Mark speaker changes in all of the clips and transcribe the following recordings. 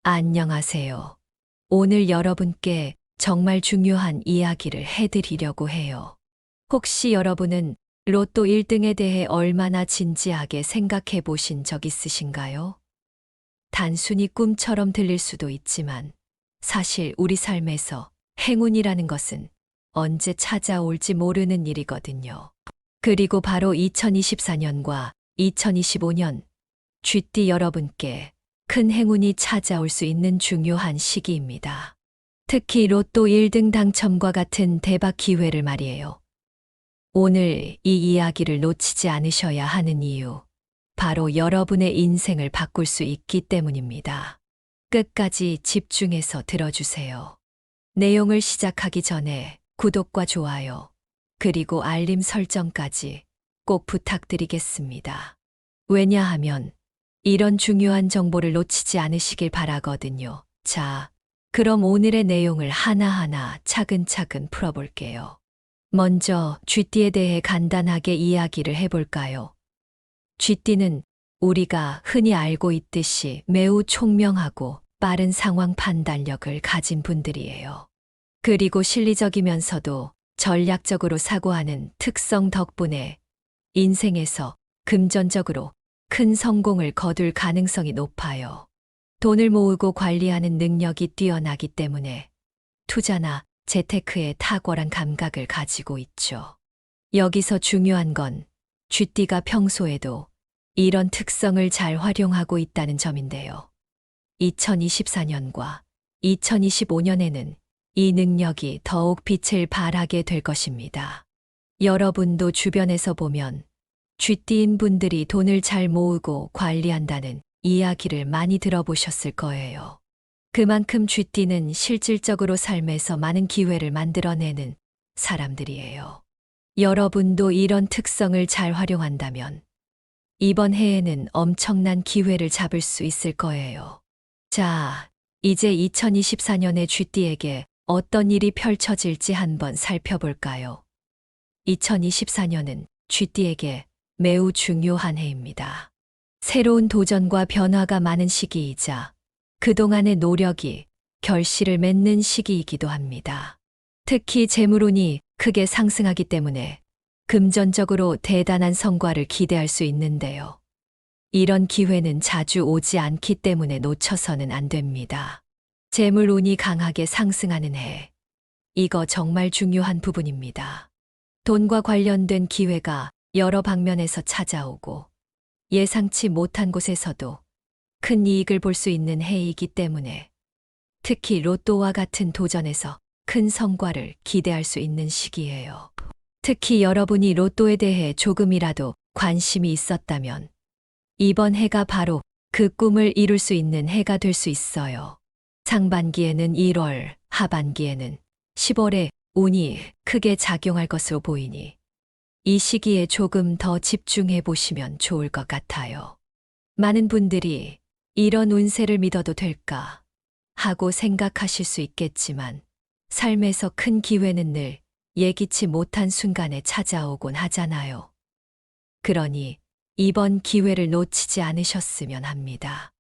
Speaker 1: 안녕하세요. 오늘 여러분께 정말 중요한 이야기를 해드리려고 해요. 혹시 여러분은 로또 1등에 대해 얼마나 진지하게 생각해 보신 적 있으신가요? 단순히 꿈처럼 들릴 수도 있지만 사실 우리 삶에서 행운이라는 것은 언제 찾아올지 모르는 일이거든요. 그리고 바로 2024년과 2025년 쥐띠 여러분께 큰 행운이 찾아올 수 있는 중요한 시기입니다. 특히 로또 1등 당첨과 같은 대박 기회를 말이에요. 오늘 이 이야기를 놓치지 않으셔야 하는 이유, 바로 여러분의 인생을 바꿀 수 있기 때문입니다. 끝까지 집중해서 들어주세요. 내용을 시작하기 전에 구독과 좋아요, 그리고 알림 설정까지 꼭 부탁드리겠습니다. 왜냐하면 이런 중요한 정보를 놓치지 않으시길 바라거든요. 자, 그럼 오늘의 내용을 하나하나 차근차근 풀어볼게요. 먼저 쥐띠에 대해 간단하게 이야기를 해볼까요? 쥐띠는 우리가 흔히 알고 있듯이 매우 총명하고 빠른 상황 판단력을 가진 분들이에요. 그리고 실리적이면서도 전략적으로 사고하는 특성 덕분에 인생에서 금전적으로 큰 성공을 거둘 가능성이 높아요. 돈을 모으고 관리하는 능력이 뛰어나기 때문에 투자나 재테크에 탁월한 감각을 가지고 있죠. 여기서 중요한 건 쥐띠가 평소에도 이런 특성을 잘 활용하고 있다는 점인데요. 2024년과 2025년에는 이 능력이 더욱 빛을 발하게 될 것입니다. 여러분도 주변에서 보면 쥐띠인 분들이 돈을 잘 모으고 관리한다는 이야기를 많이 들어보셨을 거예요. 그만큼 쥐띠는 실질적으로 삶에서 많은 기회를 만들어내는 사람들이에요. 여러분도 이런 특성을 잘 활용한다면 이번 해에는 엄청난 기회를 잡을 수 있을 거예요. 자, 이제 2024년의 쥐띠에게 어떤 일이 펼쳐질지 한번 살펴볼까요? 2024년은 쥐띠에게 매우 중요한 해입니다. 새로운 도전과 변화가 많은 시기이자 그동안의 노력이 결실을 맺는 시기이기도 합니다. 특히 재물운이 크게 상승하기 때문에 금전적으로 대단한 성과를 기대할 수 있는데요. 이런 기회는 자주 오지 않기 때문에 놓쳐서는 안 됩니다. 재물운이 강하게 상승하는 해. 이거 정말 중요한 부분입니다. 돈과 관련된 기회가 여러 방면에서 찾아오고 예상치 못한 곳에서도 큰 이익을 볼 수 있는 해이기 때문에 특히 로또와 같은 도전에서 큰 성과를 기대할 수 있는 시기예요. 특히 여러분이 로또에 대해 조금이라도 관심이 있었다면 이번 해가 바로 그 꿈을 이룰 수 있는 해가 될 수 있어요. 상반기에는 1월, 하반기에는 10월에 운이 크게 작용할 것으로 보이니 이 시기에 조금 더 집중해 보시면 좋을 것 같아요. 많은 분들이 이런 운세를 믿어도 될까 하고 생각하실 수 있겠지만 삶에서 큰 기회는 늘 예기치 못한 순간에 찾아오곤 하잖아요. 그러니 이번 기회를 놓치지 않으셨으면 합니다.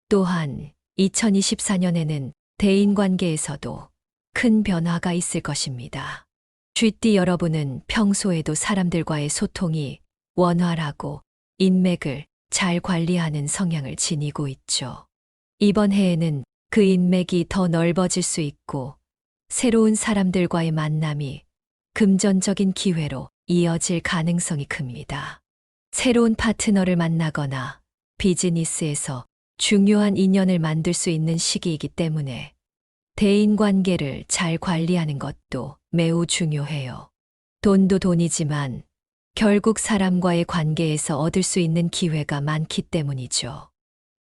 Speaker 1: 또한 2024년에는 대인관계에서도 큰 변화가 있을 것입니다. 쥐띠 여러분은 평소에도 사람들과의 소통이 원활하고 인맥을 잘 관리하는 성향을 지니고 있죠. 이번 해에는 그 인맥이 더 넓어질 수 있고 새로운 사람들과의 만남이 금전적인 기회로 이어질 가능성이 큽니다. 새로운 파트너를 만나거나 비즈니스에서 중요한 인연을 만들 수 있는 시기이기 때문에 대인관계를 잘 관리하는 것도 매우 중요해요. 돈도 돈이지만 결국 사람과의 관계에서 얻을 수 있는 기회가 많기 때문이죠.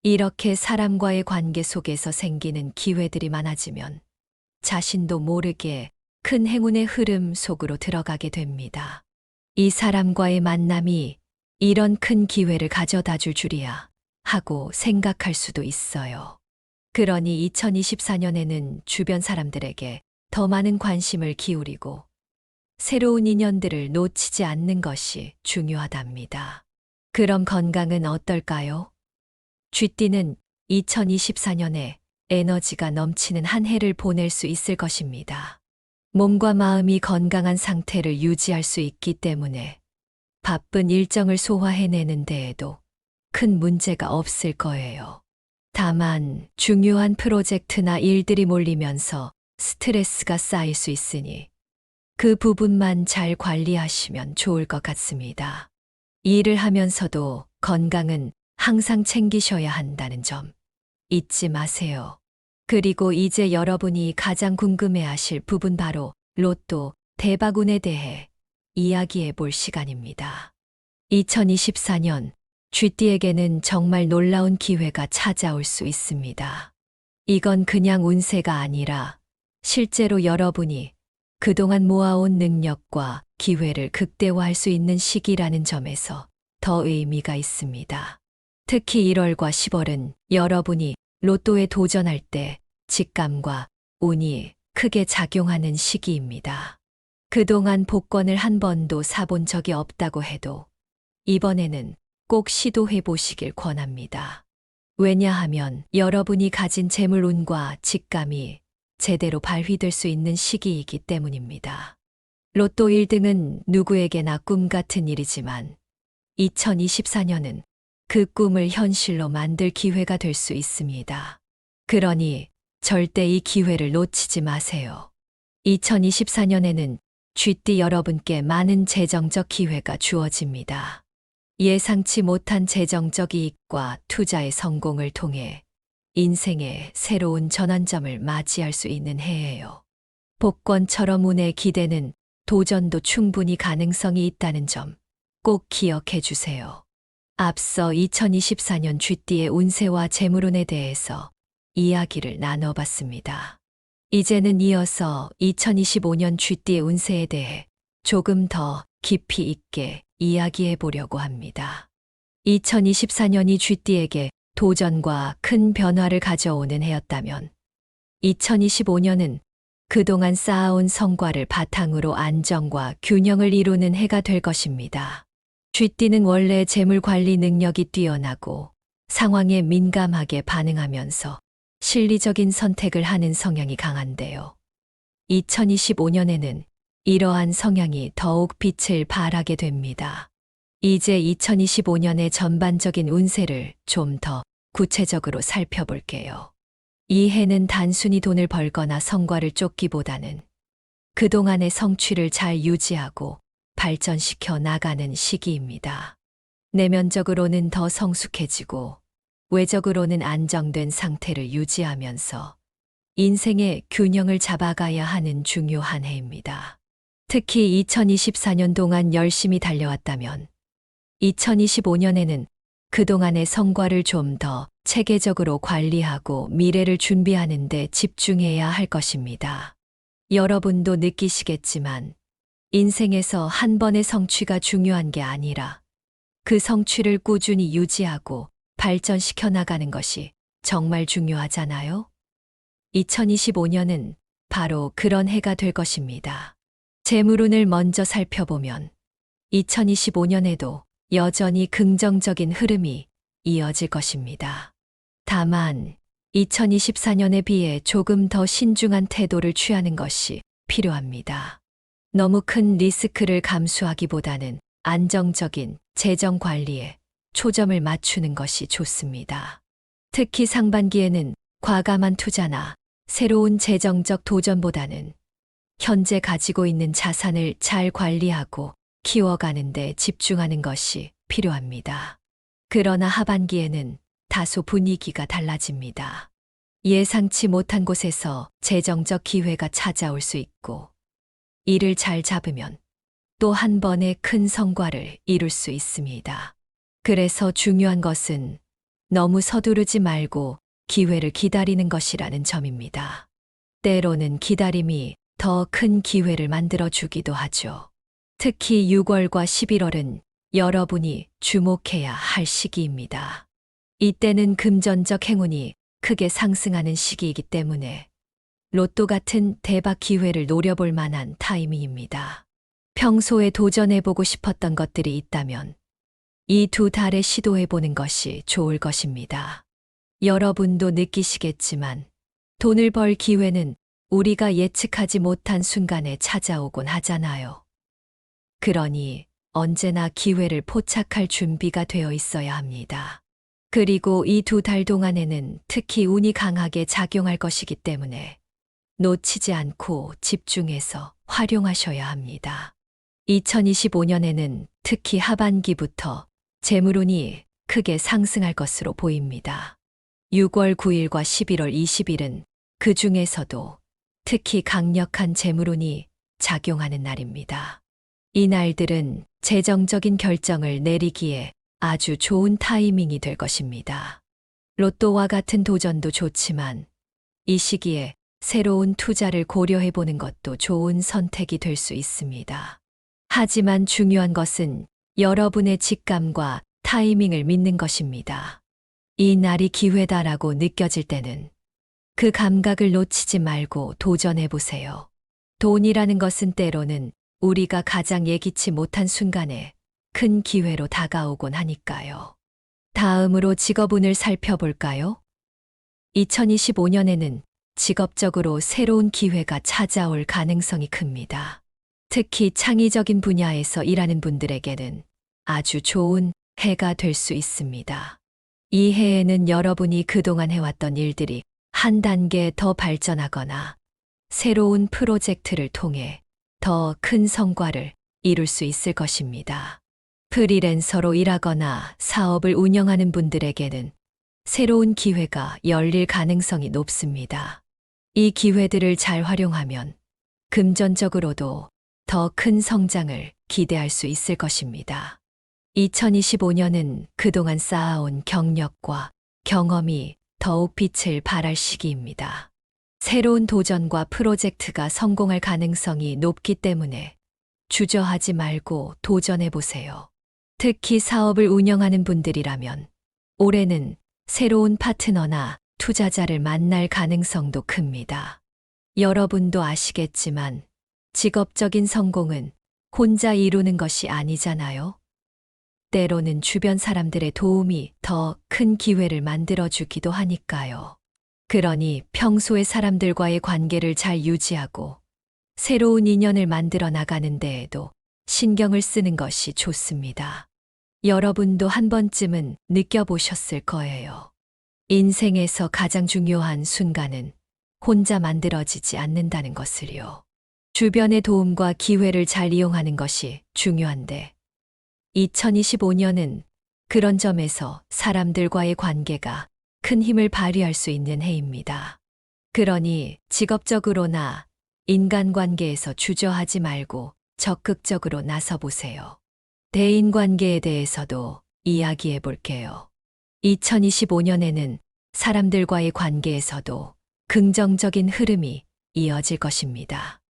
Speaker 1: 이렇게 사람과의 관계 속에서 생기는 기회들이 많아지면 자신도 모르게 큰 행운의 흐름 속으로 들어가게 됩니다. 이 사람과의 만남이 이런 큰 기회를 가져다 줄 줄이야 하고 생각할 수도 있어요. 그러니 2024년에는 주변 사람들에게 더 많은 관심을 기울이고 새로운 인연들을 놓치지 않는 것이 중요하답니다. 그럼 건강은 어떨까요? 쥐띠는 2024년에 에너지가 넘치는 한 해를 보낼 수 있을 것입니다. 몸과 마음이 건강한 상태를 유지할 수 있기 때문에 바쁜 일정을 소화해내는 데에도 큰 문제가 없을 거예요. 다만 중요한 프로젝트나 일들이 몰리면서 스트레스가 쌓일 수 있으니 그 부분만 잘 관리하시면 좋을 것 같습니다. 일을 하면서도 건강은 항상 챙기셔야 한다는 점 잊지 마세요. 그리고 이제 여러분이 가장 궁금해하실 부분 바로 로또 대박운에 대해 이야기해 볼 시간입니다. 2024년 쥐띠에게는 정말 놀라운 기회가 찾아올 수 있습니다. 이건 그냥 운세가 아니라 실제로 여러분이 그동안 모아온 능력과 기회를 극대화할 수 있는 시기라는 점에서 더 의미가 있습니다. 특히 1월과 10월은 여러분이 로또에 도전할 때 직감과 운이 크게 작용하는 시기입니다. 그동안 복권을 한 번도 사본 적이 없다고 해도 이번에는 꼭 시도해 보시길 권합니다. 왜냐하면 여러분이 가진 재물운과 직감이 제대로 발휘될 수 있는 시기이기 때문입니다. 로또 1등은 누구에게나 꿈 같은 일이지만 2024년은 그 꿈을 현실로 만들 기회가 될 수 있습니다. 그러니 절대 이 기회를 놓치지 마세요. 2024년에는 쥐띠 여러분께 많은 재정적 기회가 주어집니다. 예상치 못한 재정적 이익과 투자의 성공을 통해 인생의 새로운 전환점을 맞이할 수 있는 해예요. 복권처럼 운의 기대는 도전도 충분히 가능성이 있다는 점 꼭 기억해 주세요. 앞서 2024년 쥐띠의 운세와 재물운에 대해서 이야기를 나눠봤습니다. 이제는 이어서 2025년 쥐띠의 운세에 대해 조금 더 깊이 있게 이야기해 보려고 합니다. 2024년이 쥐띠에게 도전과 큰 변화를 가져오는 해였다면 2025년은 그동안 쌓아온 성과를 바탕으로 안정과 균형을 이루는 해가 될 것입니다. 쥐띠는 원래 재물 관리 능력이 뛰어나고 상황에 민감하게 반응하면서 실리적인 선택을 하는 성향이 강한데요. 2025년에는 이러한 성향이 더욱 빛을 발하게 됩니다. 이제 2025년의 전반적인 운세를 좀 더 구체적으로 살펴볼게요. 이 해는 단순히 돈을 벌거나 성과를 쫓기보다는 그동안의 성취를 잘 유지하고 발전시켜 나가는 시기입니다. 내면적으로는 더 성숙해지고 외적으로는 안정된 상태를 유지하면서 인생의 균형을 잡아가야 하는 중요한 해입니다. 특히 2024년 동안 열심히 달려왔다면 2025년에는 그동안의 성과를 좀 더 체계적으로 관리하고 미래를 준비하는 데 집중해야 할 것입니다. 여러분도 느끼시겠지만 인생에서 한 번의 성취가 중요한 게 아니라 그 성취를 꾸준히 유지하고 발전시켜 나가는 것이 정말 중요하잖아요? 2025년은 바로 그런 해가 될 것입니다. 재물운을 먼저 살펴보면 2025년에도 여전히 긍정적인 흐름이 이어질 것입니다. 다만 2024년에 비해 조금 더 신중한 태도를 취하는 것이 필요합니다. 너무 큰 리스크를 감수하기보다는 안정적인 재정 관리에 초점을 맞추는 것이 좋습니다. 특히 상반기에는 과감한 투자나 새로운 재정적 도전보다는 현재 가지고 있는 자산을 잘 관리하고 키워가는 데 집중하는 것이 필요합니다. 그러나 하반기에는 다소 분위기가 달라집니다. 예상치 못한 곳에서 재정적 기회가 찾아올 수 있고 이를 잘 잡으면 또 한 번의 큰 성과를 이룰 수 있습니다. 그래서 중요한 것은 너무 서두르지 말고 기회를 기다리는 것이라는 점입니다. 때로는 기다림이 더 큰 기회를 만들어 주기도 하죠. 특히 6월과 11월은 여러분이 주목해야 할 시기입니다. 이때는 금전적 행운이 크게 상승하는 시기이기 때문에 로또 같은 대박 기회를 노려볼 만한 타이밍입니다. 평소에 도전해보고 싶었던 것들이 있다면 이 두 달에 시도해보는 것이 좋을 것입니다. 여러분도 느끼시겠지만 돈을 벌 기회는 우리가 예측하지 못한 순간에 찾아오곤 하잖아요. 그러니 언제나 기회를 포착할 준비가 되어 있어야 합니다. 그리고 이 2달 동안에는 특히 운이 강하게 작용할 것이기 때문에 놓치지 않고 집중해서 활용하셔야 합니다. 2025년에는 특히 하반기부터 재물운이 크게 상승할 것으로 보입니다. 6월 9일과 11월 20일은 그 중에서도 특히 강력한 재물운이 작용하는 날입니다. 이 날들은 재정적인 결정을 내리기에 아주 좋은 타이밍이 될 것입니다. 로또와 같은 도전도 좋지만 이 시기에 새로운 투자를 고려해 보는 것도 좋은 선택이 될 수 있습니다. 하지만 중요한 것은 여러분의 직감과 타이밍을 믿는 것입니다. 이 날이 기회다라고 느껴질 때는 그 감각을 놓치지 말고 도전해 보세요. 돈이라는 것은 때로는 우리가 가장 예기치 못한 순간에 큰 기회로 다가오곤 하니까요. 다음으로 직업운을 살펴볼까요? 2025년에는 직업적으로 새로운 기회가 찾아올 가능성이 큽니다. 특히 창의적인 분야에서 일하는 분들에게는 아주 좋은 해가 될 수 있습니다. 이 해에는 여러분이 그동안 해왔던 일들이 한 단계 더 발전하거나 새로운 프로젝트를 통해 더 큰 성과를 이룰 수 있을 것입니다. 프리랜서로 일하거나 사업을 운영하는 분들에게는 새로운 기회가 열릴 가능성이 높습니다. 이 기회들을 잘 활용하면 금전적으로도 더 큰 성장을 기대할 수 있을 것입니다. 2025년은 그동안 쌓아온 경력과 경험이 더욱 빛을 발할 시기입니다. 새로운 도전과 프로젝트가 성공할 가능성이 높기 때문에 주저하지 말고 도전해 보세요. 특히 사업을 운영하는 분들이라면 올해는 새로운 파트너나 투자자를 만날 가능성도 큽니다. 여러분도 아시겠지만 직업적인 성공은 혼자 이루는 것이 아니잖아요. 때로는 주변 사람들의 도움이 더 큰 기회를 만들어주기도 하니까요. 그러니 평소에 사람들과의 관계를 잘 유지하고 새로운 인연을 만들어 나가는 데에도 신경을 쓰는 것이 좋습니다. 여러분도 한 번쯤은 느껴보셨을 거예요. 인생에서 가장 중요한 순간은 혼자 만들어지지 않는다는 것을요. 주변의 도움과 기회를 잘 이용하는 것이 중요한데 2025년은 그런 점에서 사람들과의 관계가 큰 힘을 발휘할 수 있는 해입니다. 그러니 직업적으로나 인간관계에서 주저하지 말고 적극적으로 나서보세요. 대인관계에 대해서도 이야기해 볼게요. 2025년에는 사람들과의 관계에서도 긍정적인 흐름이 이어질 것입니다.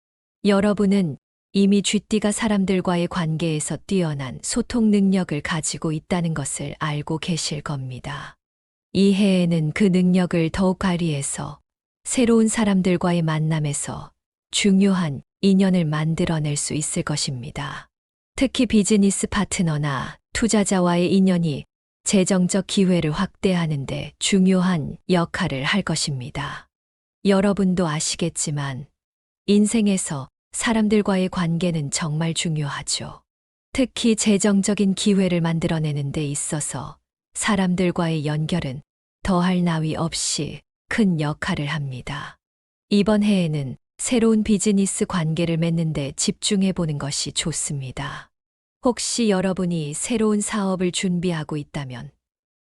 Speaker 1: 여러분은 이미 쥐띠가 사람들과의 관계에서 뛰어난 소통 능력을 가지고 있다는 것을 알고 계실 겁니다. 이 해에는 그 능력을 더욱 발휘해서 새로운 사람들과의 만남에서 중요한 인연을 만들어낼 수 있을 것입니다. 특히 비즈니스 파트너나 투자자와의 인연이 재정적 기회를 확대하는 데 중요한 역할을 할 것입니다. 여러분도 아시겠지만 인생에서 사람들과의 관계는 정말 중요하죠. 특히 재정적인 기회를 만들어내는 데 있어서 사람들과의 연결은 더할 나위 없이 큰 역할을 합니다. 이번 해에는 새로운 비즈니스 관계를 맺는 데 집중해 보는 것이 좋습니다. 혹시 여러분이 새로운 사업을 준비하고 있다면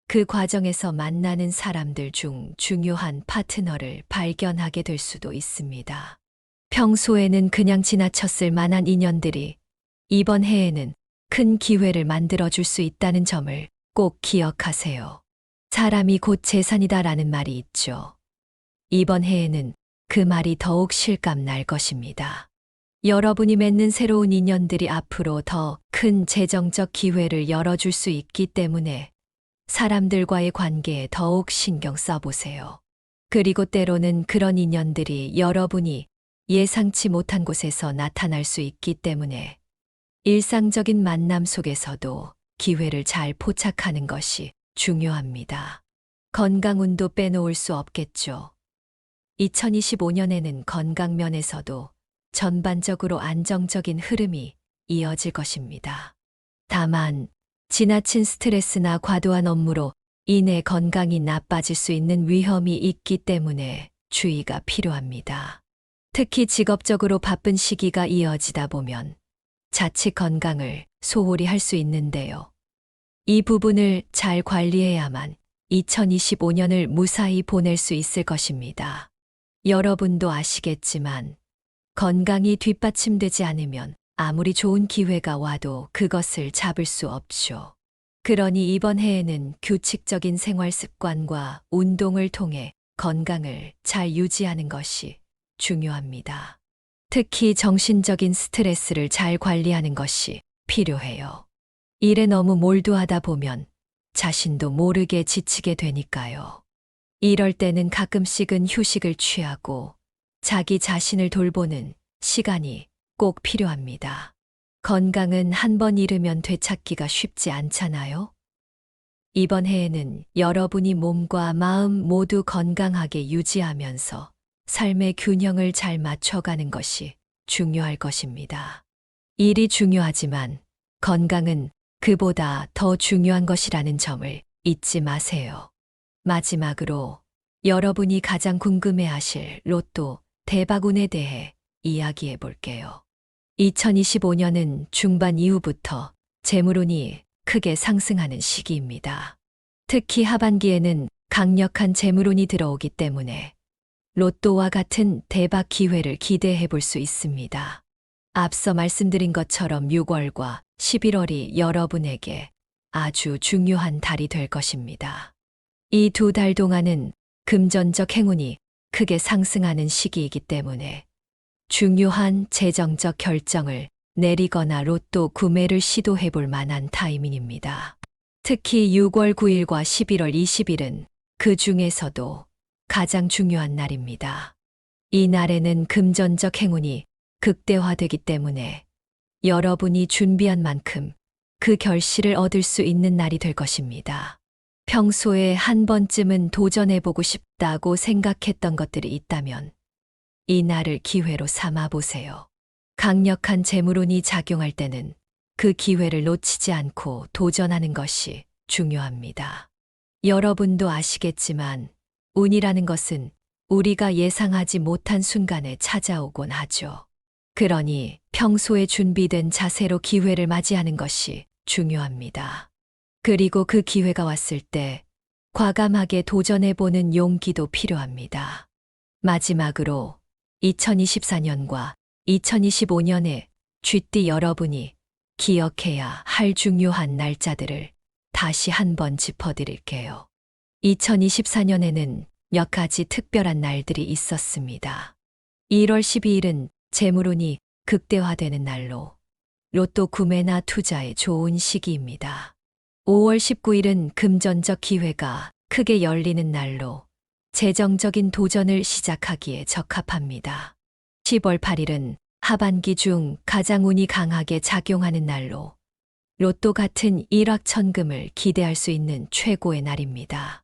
Speaker 1: 그 과정에서 만나는 사람들 중 중요한 파트너를 발견하게 될 수도 있습니다. 평소에는 그냥 지나쳤을 만한 인연들이 이번 해에는 큰 기회를 만들어줄 수 있다는 점을 꼭 기억하세요. 사람이 곧 재산이다라는 말이 있죠. 이번 해에는 그 말이 더욱 실감 날 것입니다. 여러분이 맺는 새로운 인연들이 앞으로 더 큰 재정적 기회를 열어줄 수 있기 때문에 사람들과의 관계에 더욱 신경 써보세요. 그리고 때로는 그런 인연들이 여러분이 예상치 못한 곳에서 나타날 수 있기 때문에 일상적인 만남 속에서도 기회를 잘 포착하는 것이 중요합니다. 건강운도 빼놓을 수 없겠죠. 2025년에는 건강 면에서도 전반적으로 안정적인 흐름이 이어질 것입니다. 다만, 지나친 스트레스나 과도한 업무로 인해 건강이 나빠질 수 있는 위험이 있기 때문에 주의가 필요합니다. 특히 직업적으로 바쁜 시기가 이어지다 보면 자칫 건강을 소홀히 할 수 있는데요. 이 부분을 잘 관리해야만 2025년을 무사히 보낼 수 있을 것입니다. 여러분도 아시겠지만 건강이 뒷받침되지 않으면 아무리 좋은 기회가 와도 그것을 잡을 수 없죠. 그러니 이번 해에는 규칙적인 생활 습관과 운동을 통해 건강을 잘 유지하는 것이 중요합니다. 특히 정신적인 스트레스를 잘 관리하는 것이 필요해요. 일에 너무 몰두하다 보면 자신도 모르게 지치게 되니까요. 이럴 때는 가끔씩은 휴식을 취하고 자기 자신을 돌보는 시간이 꼭 필요합니다. 건강은 한 번 잃으면 되찾기가 쉽지 않잖아요? 이번 해에는 여러분이 몸과 마음 모두 건강하게 유지하면서 삶의 균형을 잘 맞춰가는 것이 중요할 것입니다. 일이 중요하지만 건강은 그보다 더 중요한 것이라는 점을 잊지 마세요. 마지막으로 여러분이 가장 궁금해하실 로또 대박운에 대해 이야기해 볼게요. 2025년은 중반 이후부터 재물운이 크게 상승하는 시기입니다. 특히 하반기에는 강력한 재물운이 들어오기 때문에 로또와 같은 대박 기회를 기대해 볼 수 있습니다. 앞서 말씀드린 것처럼 6월과 11월이 여러분에게 아주 중요한 달이 될 것입니다. 이 두 달 동안은 금전적 행운이 크게 상승하는 시기이기 때문에 중요한 재정적 결정을 내리거나 로또 구매를 시도해 볼 만한 타이밍입니다. 특히 6월 9일과 11월 20일은 그 중에서도 가장 중요한 날입니다. 이 날에는 금전적 행운이 극대화되기 때문에 여러분이 준비한 만큼 그 결실을 얻을 수 있는 날이 될 것입니다. 평소에 한 번쯤은 도전해보고 싶다고 생각했던 것들이 있다면 이 날을 기회로 삼아 보세요. 강력한 재물운이 작용할 때는 그 기회를 놓치지 않고 도전하는 것이 중요합니다. 여러분도 아시겠지만 운이라는 것은 우리가 예상하지 못한 순간에 찾아오곤 하죠. 그러니 평소에 준비된 자세로 기회를 맞이하는 것이 중요합니다. 그리고 그 기회가 왔을 때 과감하게 도전해보는 용기도 필요합니다. 마지막으로 2024년과 2025년에 쥐띠 여러분이 기억해야 할 중요한 날짜들을 다시 한번 짚어드릴게요. 2024년에는 몇 가지 특별한 날들이 있었습니다. 1월 12일은 재물운이 극대화되는 날로 로또 구매나 투자에 좋은 시기입니다. 5월 19일은 금전적 기회가 크게 열리는 날로 재정적인 도전을 시작하기에 적합합니다. 10월 8일은 하반기 중 가장 운이 강하게 작용하는 날로 로또 같은 일확천금을 기대할 수 있는 최고의 날입니다.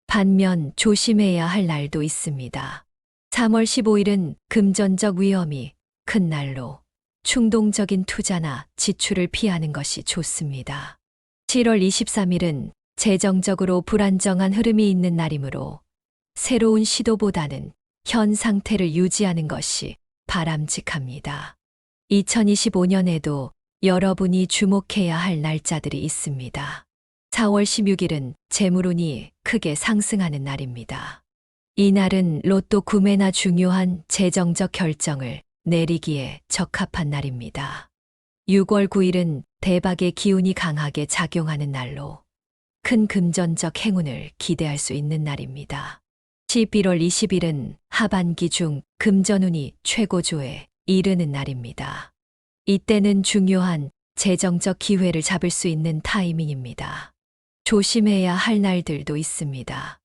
Speaker 1: 반면 조심해야 할 날도 있습니다. 3월 15일은 금전적 위험이 큰 날로 충동적인 투자나 지출을 피하는 것이 좋습니다. 7월 23일은 재정적으로 불안정한 흐름이 있는 날이므로 새로운 시도보다는 현 상태를 유지하는 것이 바람직합니다. 2025년에도 여러분이 주목해야 할 날짜들이 있습니다. 4월 16일은 재물운이 크게 상승하는 날입니다. 이 날은 로또 구매나 중요한 재정적 결정을 내리기에 적합한 날입니다. 6월 9일은 대박의 기운이 강하게 작용하는 날로 큰 금전적 행운을 기대할 수 있는 날입니다. 11월 20일은 하반기 중 금전운이 최고조에 이르는 날입니다. 이때는 중요한 재정적 기회를 잡을 수 있는 타이밍입니다. 조심해야 할 날들도 있습니다.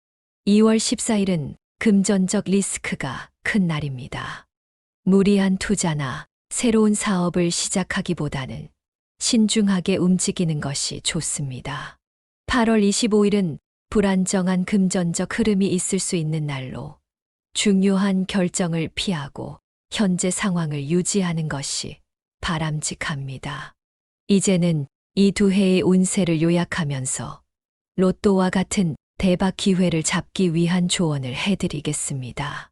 Speaker 1: 2월 14일은 금전적 리스크가 큰 날입니다. 무리한 투자나 새로운 사업을 시작하기보다는 신중하게 움직이는 것이 좋습니다. 8월 25일은 불안정한 금전적 흐름이 있을 수 있는 날로 중요한 결정을 피하고 현재 상황을 유지하는 것이 바람직합니다. 이제는 이 두 해의 운세를 요약하면서 로또와 같은 대박 기회를 잡기 위한 조언을 해드리겠습니다.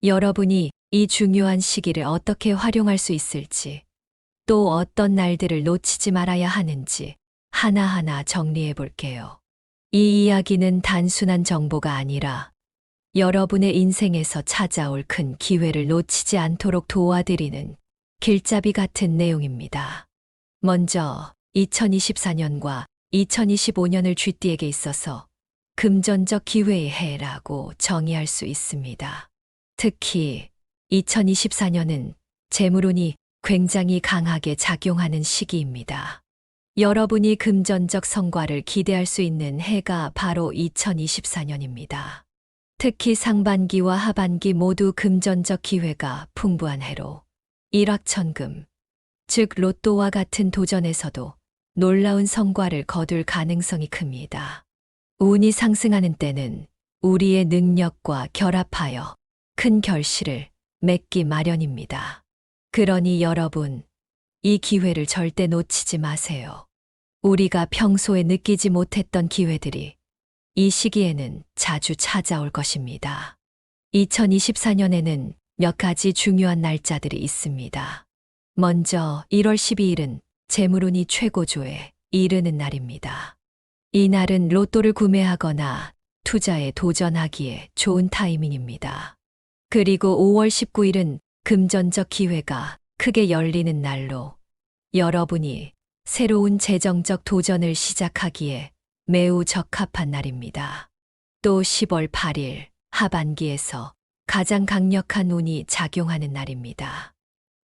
Speaker 1: 여러분이 이 중요한 시기를 어떻게 활용할 수 있을지, 또 어떤 날들을 놓치지 말아야 하는지 하나하나 정리해 볼게요. 이 이야기는 단순한 정보가 아니라 여러분의 인생에서 찾아올 큰 기회를 놓치지 않도록 도와드리는 길잡이 같은 내용입니다. 먼저 2024년과 2025년을 쥐띠에게 있어서 금전적 기회의 해라고 정의할 수 있습니다. 특히 2024년은 재물운이 굉장히 강하게 작용하는 시기입니다. 여러분이 금전적 성과를 기대할 수 있는 해가 바로 2024년입니다. 특히 상반기와 하반기 모두 금전적 기회가 풍부한 해로 일확천금, 즉 로또와 같은 도전에서도 놀라운 성과를 거둘 가능성이 큽니다. 운이 상승하는 때는 우리의 능력과 결합하여 큰 결실을 맺기 마련입니다. 그러니 여러분, 이 기회를 절대 놓치지 마세요. 우리가 평소에 느끼지 못했던 기회들이 이 시기에는 자주 찾아올 것입니다. 2024년에는 몇 가지 중요한 날짜들이 있습니다. 먼저 1월 12일은 재물운이 최고조에 이르는 날입니다. 이 날은 로또를 구매하거나 투자에 도전하기에 좋은 타이밍입니다. 그리고 5월 19일은 금전적 기회가 크게 열리는 날로 여러분이 새로운 재정적 도전을 시작하기에 매우 적합한 날입니다. 또 10월 8일 하반기에서 가장 강력한 운이 작용하는 날입니다.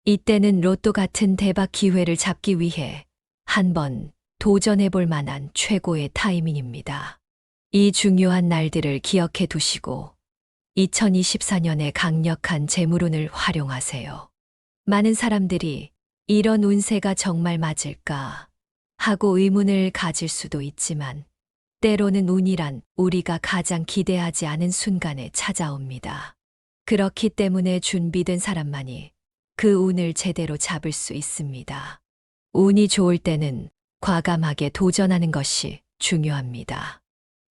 Speaker 1: 이때는 로또 같은 대박 기회를 잡기 위해 한번 도전해 볼 만한 최고의 타이밍입니다. 이 중요한 날들을 기억해 두시고 2024년에 강력한 재물운을 활용하세요. 많은 사람들이 이런 운세가 정말 맞을까 하고 의문을 가질 수도 있지만 때로는 운이란 우리가 가장 기대하지 않은 순간에 찾아옵니다. 그렇기 때문에 준비된 사람만이 그 운을 제대로 잡을 수 있습니다. 운이 좋을 때는 과감하게 도전하는 것이 중요합니다.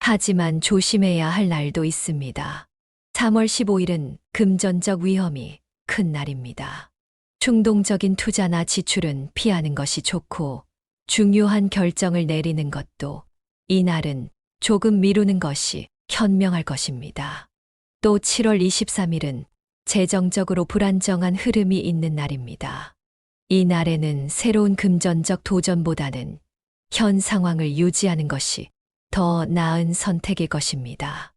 Speaker 1: 하지만 조심해야 할 날도 있습니다. 3월 15일은 금전적 위험이 큰 날입니다. 충동적인 투자나 지출은 피하는 것이 좋고 중요한 결정을 내리는 것도 이날은 조금 미루는 것이 현명할 것입니다. 또 7월 23일은 재정적으로 불안정한 흐름이 있는 날입니다. 이 날에는 새로운 금전적 도전보다는 현 상황을 유지하는 것이 더 나은 선택일 것입니다.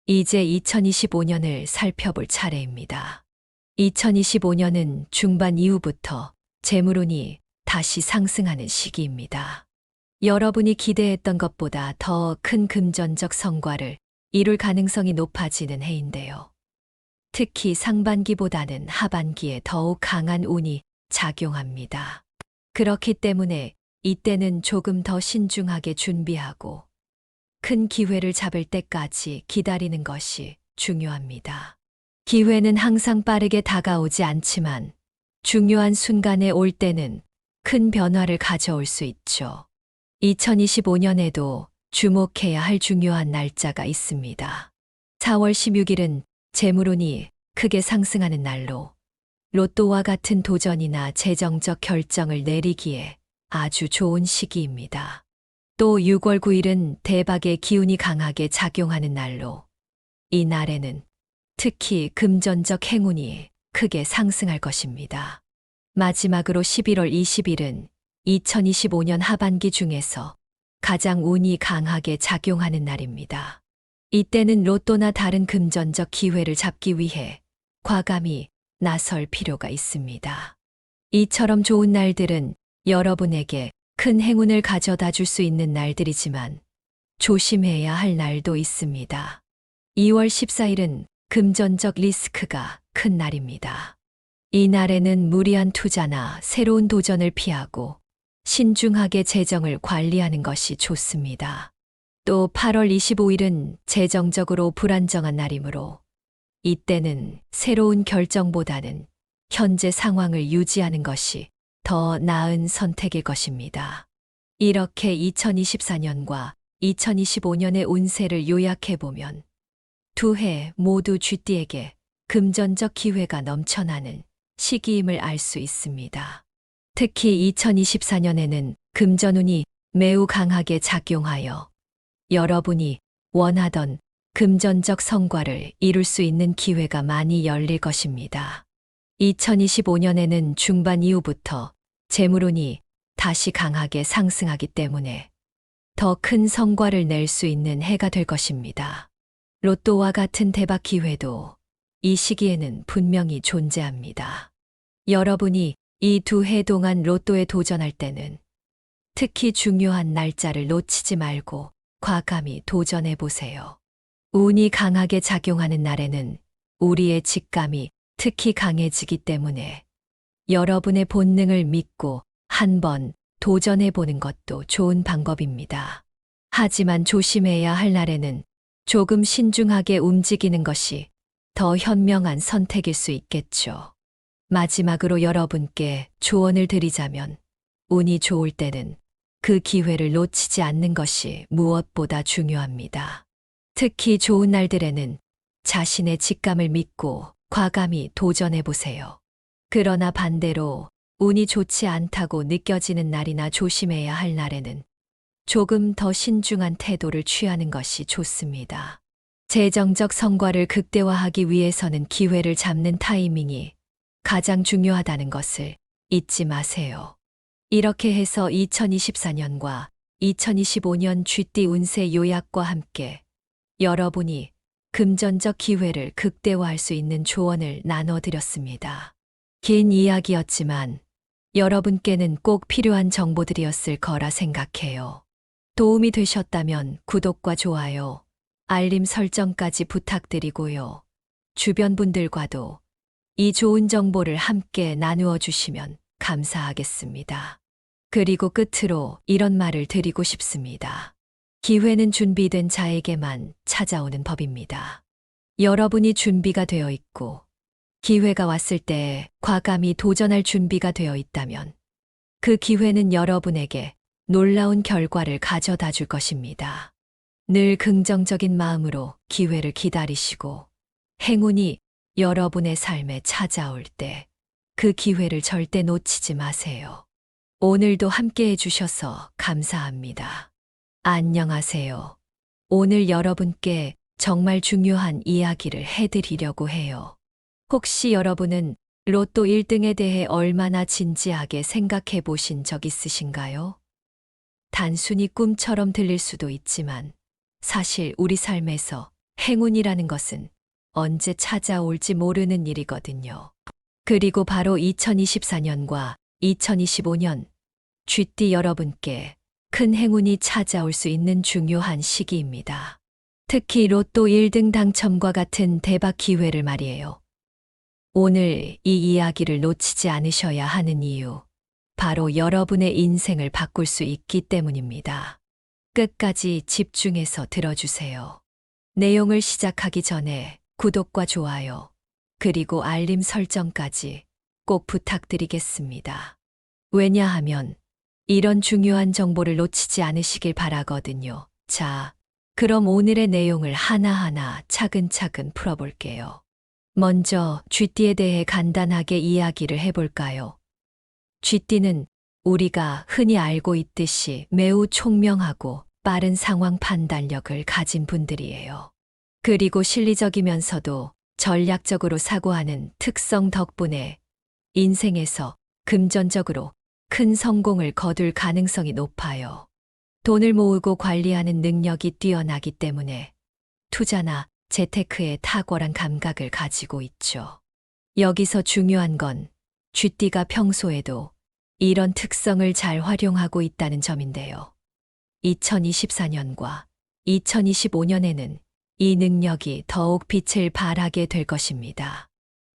Speaker 1: 이제 2025년을 살펴볼 차례입니다. 2025년은 중반 이후부터 재물운이 다시 상승하는 시기입니다. 여러분이 기대했던 것보다 더 큰 금전적 성과를 이룰 가능성이 높아지는 해인데요. 특히 상반기보다는 하반기에 더욱 강한 운이 작용합니다. 그렇기 때문에 이때는 조금 더 신중하게 준비하고 큰 기회를 잡을 때까지 기다리는 것이 중요합니다. 기회는 항상 빠르게 다가오지 않지만 중요한 순간에 올 때는 큰 변화를 가져올 수 있죠. 2025년에도 주목해야 할 중요한 날짜가 있습니다. 4월 16일은 재물운이 크게 상승하는 날로 로또와 같은 도전이나 재정적 결정을 내리기에 아주 좋은 시기입니다. 또 6월 9일은 대박의 기운이 강하게 작용하는 날로 이 날에는 특히 금전적 행운이 크게 상승할 것입니다. 마지막으로 11월 20일은 2025년 하반기 중에서 가장 운이 강하게 작용하는 날입니다. 이때는 로또나 다른 금전적 기회를 잡기 위해 과감히 나설 필요가 있습니다. 이처럼 좋은 날들은 여러분에게 큰 행운을 가져다 줄 수 있는 날들이지만 조심해야 할 날도 있습니다. 2월 14일은 금전적 리스크가 큰 날입니다. 이 날에는 무리한 투자나 새로운 도전을 피하고 신중하게 재정을 관리하는 것이 좋습니다. 또 8월 25일은 재정적으로 불안정한 날이므로 이때는 새로운 결정보다는 현재 상황을 유지하는 것이 더 나은 선택일 것입니다. 이렇게 2024년과 2025년의 운세를 요약해보면 두 해 모두 쥐띠에게 금전적 기회가 넘쳐나는 시기임을 알 수 있습니다. 특히 2024년에는 금전운이 매우 강하게 작용하여 여러분이 원하던 금전적 성과를 이룰 수 있는 기회가 많이 열릴 것입니다. 2025년에는 중반 이후부터 재물운이 다시 강하게 상승하기 때문에 더 큰 성과를 낼 수 있는 해가 될 것입니다. 로또와 같은 대박 기회도 이 시기에는 분명히 존재합니다. 여러분이 이 두 해 동안 로또에 도전할 때는 특히 중요한 날짜를 놓치지 말고 과감히 도전해 보세요. 운이 강하게 작용하는 날에는 우리의 직감이 특히 강해지기 때문에 여러분의 본능을 믿고 한번 도전해 보는 것도 좋은 방법입니다. 하지만 조심해야 할 날에는 조금 신중하게 움직이는 것이 더 현명한 선택일 수 있겠죠. 마지막으로 여러분께 조언을 드리자면 운이 좋을 때는 그 기회를 놓치지 않는 것이 무엇보다 중요합니다. 특히 좋은 날들에는 자신의 직감을 믿고 과감히 도전해 보세요. 그러나 반대로 운이 좋지 않다고 느껴지는 날이나 조심해야 할 날에는 조금 더 신중한 태도를 취하는 것이 좋습니다. 재정적 성과를 극대화하기 위해서는 기회를 잡는 타이밍이 가장 중요하다는 것을 잊지 마세요. 이렇게 해서 2024년과 2025년 쥐띠 운세 요약과 함께 여러분이 금전적 기회를 극대화할 수 있는 조언을 나눠드렸습니다. 긴 이야기였지만 여러분께는 꼭 필요한 정보들이었을 거라 생각해요. 도움이 되셨다면 구독과 좋아요, 알림 설정까지 부탁드리고요. 주변 분들과도 이 좋은 정보를 함께 나누어 주시면 감사하겠습니다. 그리고 끝으로 이런 말을 드리고 싶습니다. 기회는 준비된 자에게만 찾아오는 법입니다. 여러분이 준비가 되어 있고 기회가 왔을 때 과감히 도전할 준비가 되어 있다면 그 기회는 여러분에게 놀라운 결과를 가져다 줄 것입니다. 늘 긍정적인 마음으로 기회를 기다리시고 행운이 여러분의 삶에 찾아올 때 그 기회를 절대 놓치지 마세요. 오늘도 함께 해주셔서 감사합니다. 안녕하세요. 오늘 여러분께 정말 중요한 이야기를 해드리려고 해요. 혹시 여러분은 로또 1등에 대해 얼마나 진지하게 생각해 보신 적 있으신가요? 단순히 꿈처럼 들릴 수도 있지만 사실 우리 삶에서 행운이라는 것은 언제 찾아올지 모르는 일이거든요. 그리고 바로 2024년과 2025년 쥐띠 여러분께 큰 행운이 찾아올 수 있는 중요한 시기입니다. 특히 로또 1등 당첨과 같은 대박 기회를 말이에요. 오늘 이 이야기를 놓치지 않으셔야 하는 이유, 바로 여러분의 인생을 바꿀 수 있기 때문입니다. 끝까지 집중해서 들어주세요. 내용을 시작하기 전에 구독과 좋아요, 그리고 알림 설정까지 꼭 부탁드리겠습니다. 왜냐하면 이런 중요한 정보를 놓치지 않으시길 바라거든요. 자, 그럼 오늘의 내용을 하나하나 차근차근 풀어볼게요. 먼저 쥐띠에 대해 간단하게 이야기를 해볼까요? 쥐띠는 우리가 흔히 알고 있듯이 매우 총명하고 빠른 상황 판단력을 가진 분들이에요. 그리고 실리적이면서도 전략적으로 사고하는 특성 덕분에 인생에서 금전적으로 큰 성공을 거둘 가능성이 높아요. 돈을 모으고 관리하는 능력이 뛰어나기 때문에 투자나 재테크에 탁월한 감각을 가지고 있죠. 여기서 중요한 건 쥐띠가 평소에도 이런 특성을 잘 활용하고 있다는 점인데요. 2024년과 2025년에는 이 능력이 더욱 빛을 발하게 될 것입니다.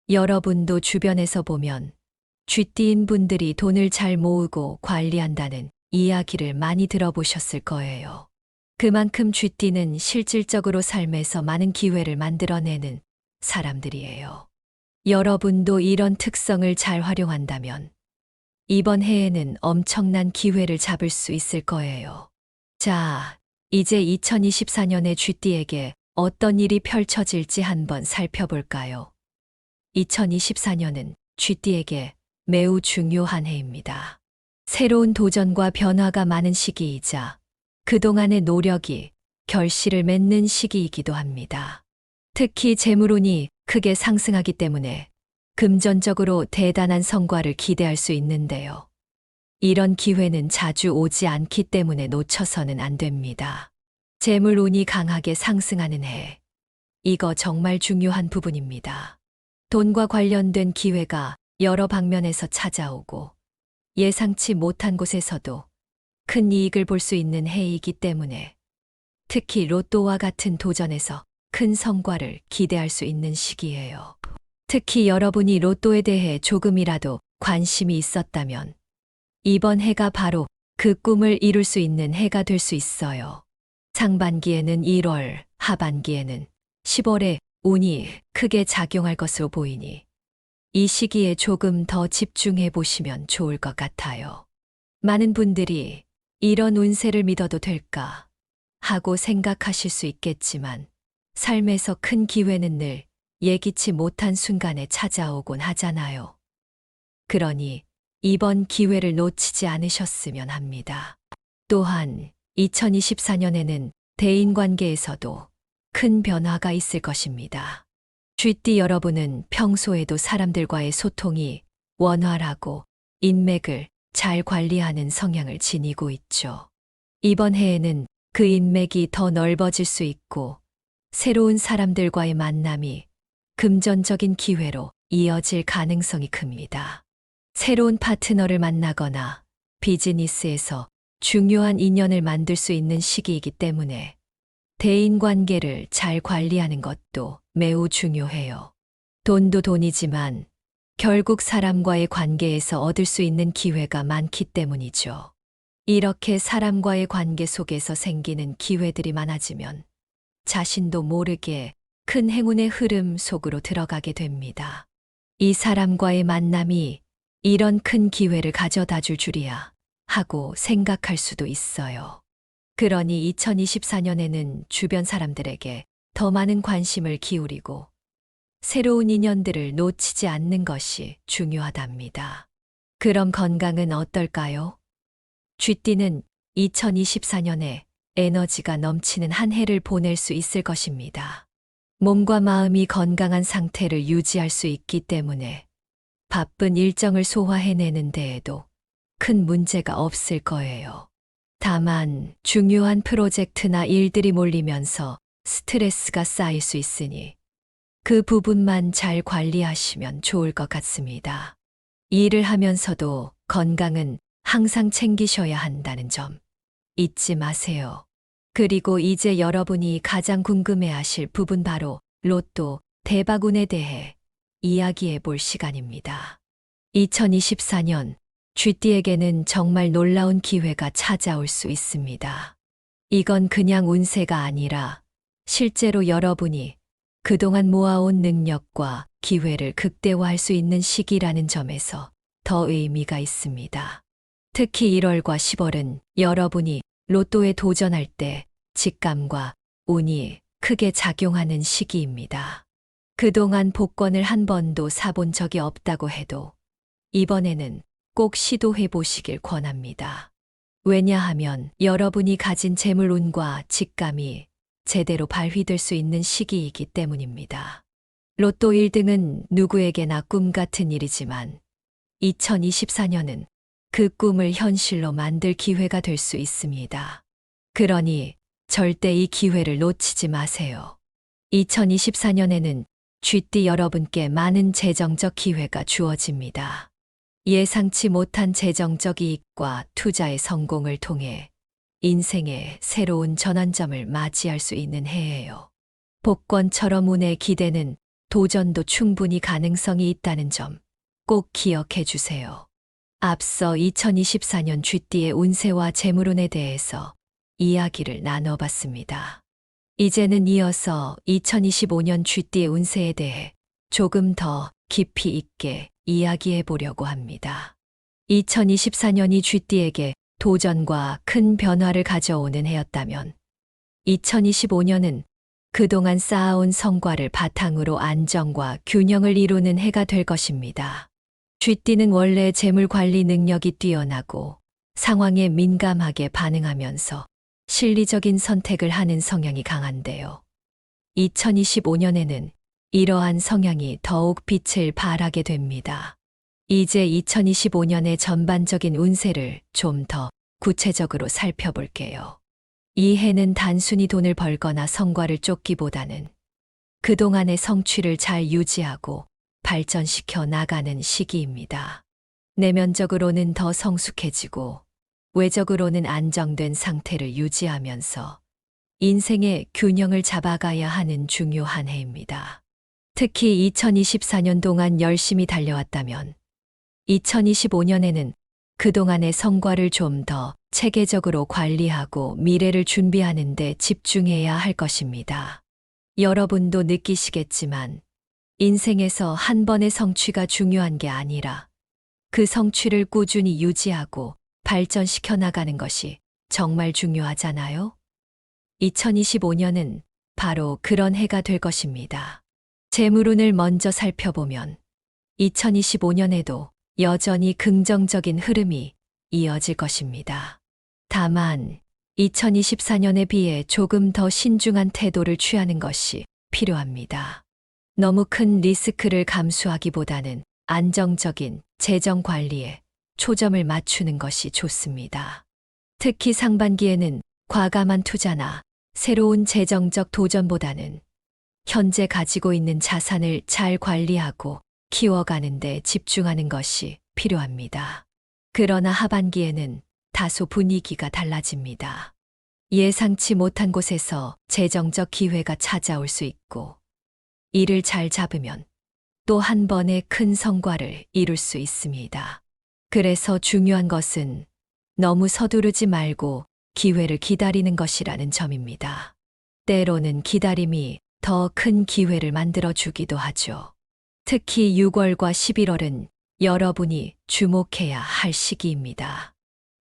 Speaker 1: 여러분도 주변에서 보면 쥐띠인 분들이 돈을 잘 모으고 관리한다는 이야기를 많이 들어보셨을 거예요. 그만큼 쥐띠는 실질적으로 삶에서 많은 기회를 만들어내는 사람들이에요. 여러분도 이런 특성을 잘 활용한다면 이번 해에는 엄청난 기회를 잡을 수 있을 거예요. 자, 이제 2024년에 쥐띠에게 어떤 일이 펼쳐질지 한번 살펴볼까요? 2024년은 쥐띠에게 매우 중요한 해입니다. 새로운 도전과 변화가 많은 시기이자 그동안의 노력이 결실을 맺는 시기이기도 합니다. 특히 재물운이 크게 상승하기 때문에 금전적으로 대단한 성과를 기대할 수 있는데요. 이런 기회는 자주 오지 않기 때문에 놓쳐서는 안 됩니다. 재물운이 강하게 상승하는 해. 이거 정말 중요한 부분입니다. 돈과 관련된 기회가 여러 방면에서 찾아오고 예상치 못한 곳에서도 큰 이익을 볼 수 있는 해이기 때문에 특히 로또와 같은 도전에서 큰 성과를 기대할 수 있는 시기예요. 특히 여러분이 로또에 대해 조금이라도 관심이 있었다면 이번 해가 바로 그 꿈을 이룰 수 있는 해가 될 수 있어요. 상반기에는 1월, 하반기에는 10월에 운이 크게 작용할 것으로 보이니 이 시기에 조금 더 집중해 보시면 좋을 것 같아요. 많은 분들이 이런 운세를 믿어도 될까 하고 생각하실 수 있겠지만 삶에서 큰 기회는 늘 예기치 못한 순간에 찾아오곤 하잖아요. 그러니 이번 기회를 놓치지 않으셨으면 합니다. 또한 2024년에는 대인관계에서도 큰 변화가 있을 것입니다. 쥐띠 여러분은 평소에도 사람들과의 소통이 원활하고 인맥을 잘 관리하는 성향을 지니고 있죠. 이번 해에는 그 인맥이 더 넓어질 수 있고 새로운 사람들과의 만남이 금전적인 기회로 이어질 가능성이 큽니다. 새로운 파트너를 만나거나 비즈니스에서 중요한 인연을 만들 수 있는 시기이기 때문에 대인관계를 잘 관리하는 것도 매우 중요해요. 돈도 돈이지만 결국 사람과의 관계에서 얻을 수 있는 기회가 많기 때문이죠. 이렇게 사람과의 관계 속에서 생기는 기회들이 많아지면 자신도 모르게 큰 행운의 흐름 속으로 들어가게 됩니다. 이 사람과의 만남이 이런 큰 기회를 가져다 줄 줄이야 하고 생각할 수도 있어요. 그러니 2024년에는 주변 사람들에게 더 많은 관심을 기울이고 새로운 인연들을 놓치지 않는 것이 중요하답니다. 그럼 건강은 어떨까요? 쥐띠는 2024년에 에너지가 넘치는 한 해를 보낼 수 있을 것입니다. 몸과 마음이 건강한 상태를 유지할 수 있기 때문에 바쁜 일정을 소화해내는 데에도 큰 문제가 없을 거예요. 다만 중요한 프로젝트나 일들이 몰리면서 스트레스가 쌓일 수 있으니 그 부분만 잘 관리하시면 좋을 것 같습니다. 일을 하면서도 건강은 항상 챙기셔야 한다는 점 잊지 마세요. 그리고 이제 여러분이 가장 궁금해하실 부분 바로 로또 대박운에 대해 이야기해 볼 시간입니다. 2024년 쥐띠에게는 정말 놀라운 기회가 찾아올 수 있습니다. 이건 그냥 운세가 아니라 실제로 여러분이 그동안 모아온 능력과 기회를 극대화할 수 있는 시기라는 점에서 더 의미가 있습니다. 특히 1월과 10월은 여러분이 로또에 도전할 때 직감과 운이 크게 작용하는 시기입니다. 그동안 복권을 한 번도 사본 적이 없다고 해도 이번에는 꼭 시도해 보시길 권합니다. 왜냐하면 여러분이 가진 재물운과 직감이 제대로 발휘될 수 있는 시기이기 때문입니다. 로또 1등은 누구에게나 꿈 같은 일이지만 2024년은 그 꿈을 현실로 만들 기회가 될 수 있습니다. 그러니 절대 이 기회를 놓치지 마세요. 2024년에는 쥐띠 여러분께 많은 재정적 기회가 주어집니다. 예상치 못한 재정적 이익과 투자의 성공을 통해 인생의 새로운 전환점을 맞이할 수 있는 해예요. 복권처럼 운의 기대는 도전도 충분히 가능성이 있다는 점 꼭 기억해 주세요. 앞서 2024년 쥐띠의 운세와 재물운에 대해서 이야기를 나눠봤습니다. 이제는 이어서 2025년 쥐띠의 운세에 대해 조금 더 깊이 있게 이야기해 보려고 합니다. 2024년이 쥐띠에게 도전과 큰 변화를 가져오는 해였다면 2025년은 그동안 쌓아온 성과를 바탕으로 안정과 균형을 이루는 해가 될 것입니다. 쥐띠는 원래 재물 관리 능력이 뛰어나고 상황에 민감하게 반응하면서 실리적인 선택을 하는 성향이 강한데요. 2025년에는 이러한 성향이 더욱 빛을 발하게 됩니다. 이제 2025년의 전반적인 운세를 좀 더 구체적으로 살펴볼게요. 이 해는 단순히 돈을 벌거나 성과를 쫓기보다는 그동안의 성취를 잘 유지하고 발전시켜 나가는 시기입니다. 내면적으로는 더 성숙해지고 외적으로는 안정된 상태를 유지하면서 인생의 균형을 잡아가야 하는 중요한 해입니다. 특히 2024년 동안 열심히 달려왔다면 2025년에는 그동안의 성과를 좀 더 체계적으로 관리하고 미래를 준비하는 데 집중해야 할 것입니다. 여러분도 느끼시겠지만 인생에서 한 번의 성취가 중요한 게 아니라 그 성취를 꾸준히 유지하고 발전시켜 나가는 것이 정말 중요하잖아요? 2025년은 바로 그런 해가 될 것입니다. 재물운을 먼저 살펴보면 2025년에도 여전히 긍정적인 흐름이 이어질 것입니다. 다만 2024년에 비해 조금 더 신중한 태도를 취하는 것이 필요합니다. 너무 큰 리스크를 감수하기보다는 안정적인 재정 관리에 초점을 맞추는 것이 좋습니다. 특히 상반기에는 과감한 투자나 새로운 재정적 도전보다는 현재 가지고 있는 자산을 잘 관리하고 키워가는 데 집중하는 것이 필요합니다. 그러나 하반기에는 다소 분위기가 달라집니다. 예상치 못한 곳에서 재정적 기회가 찾아올 수 있고, 이를 잘 잡으면 또 한 번의 큰 성과를 이룰 수 있습니다. 그래서 중요한 것은 너무 서두르지 말고 기회를 기다리는 것이라는 점입니다. 때로는 기다림이 더 큰 기회를 만들어 주기도 하죠. 특히 6월과 11월은 여러분이 주목해야 할 시기입니다.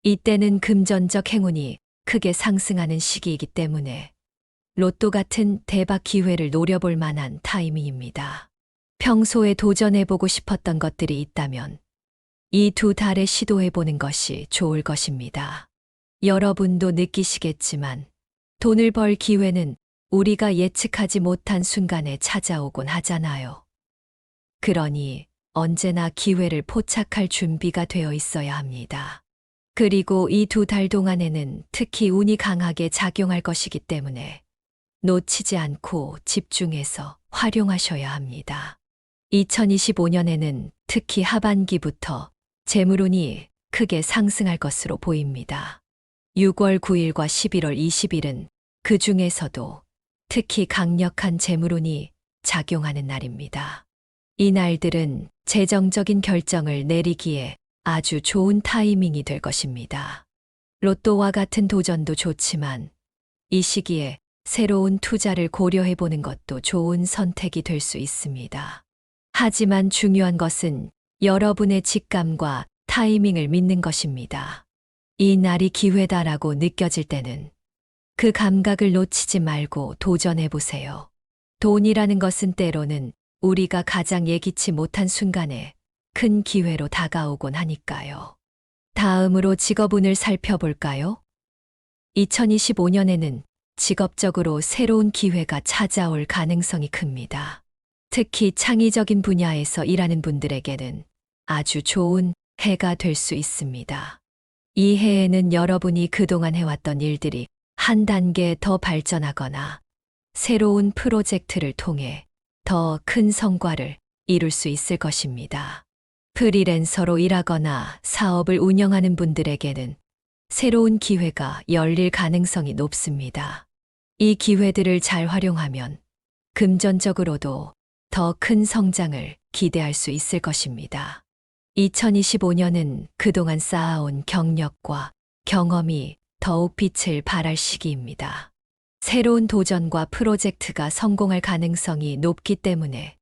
Speaker 1: 이때는 금전적 행운이 크게 상승하는 시기이기 때문에 로또 같은 대박 기회를 노려볼 만한 타이밍입니다. 평소에 도전해보고 싶었던 것들이 있다면 이 두 달에 시도해보는 것이 좋을 것입니다. 여러분도 느끼시겠지만 돈을 벌 기회는 우리가 예측하지 못한 순간에 찾아오곤 하잖아요. 그러니 언제나 기회를 포착할 준비가 되어 있어야 합니다. 그리고 이 두 달 동안에는 특히 운이 강하게 작용할 것이기 때문에 놓치지 않고 집중해서 활용하셔야 합니다. 2025년에는 특히 하반기부터 재물운이 크게 상승할 것으로 보입니다. 6월 9일과 11월 20일은 그 중에서도 특히 강력한 재물운이 작용하는 날입니다. 이 날들은 재정적인 결정을 내리기에 아주 좋은 타이밍이 될 것입니다. 로또와 같은 도전도 좋지만 이 시기에 새로운 투자를 고려해보는 것도 좋은 선택이 될 수 있습니다. 하지만 중요한 것은 여러분의 직감과 타이밍을 믿는 것입니다. 이 날이 기회다라고 느껴질 때는 그 감각을 놓치지 말고 도전해보세요. 돈이라는 것은 때로는 우리가 가장 예기치 못한 순간에 큰 기회로 다가오곤 하니까요. 다음으로 직업운을 살펴볼까요? 2025년에는 직업적으로 새로운 기회가 찾아올 가능성이 큽니다. 특히 창의적인 분야에서 일하는 분들에게는 아주 좋은 해가 될 수 있습니다. 이 해에는 여러분이 그동안 해왔던 일들이 한 단계 더 발전하거나 새로운 프로젝트를 통해 더 큰 성과를 이룰 수 있을 것입니다. 프리랜서로 일하거나 사업을 운영하는 분들에게는 새로운 기회가 열릴 가능성이 높습니다. 이 기회들을 잘 활용하면 금전적으로도 더 큰 성장을 기대할 수 있을 것입니다. 2025년은 그동안 쌓아온 경력과 경험이 더욱 빛을 발할 시기입니다. 새로운 도전과 프로젝트가 성공할 가능성이 높기 때문에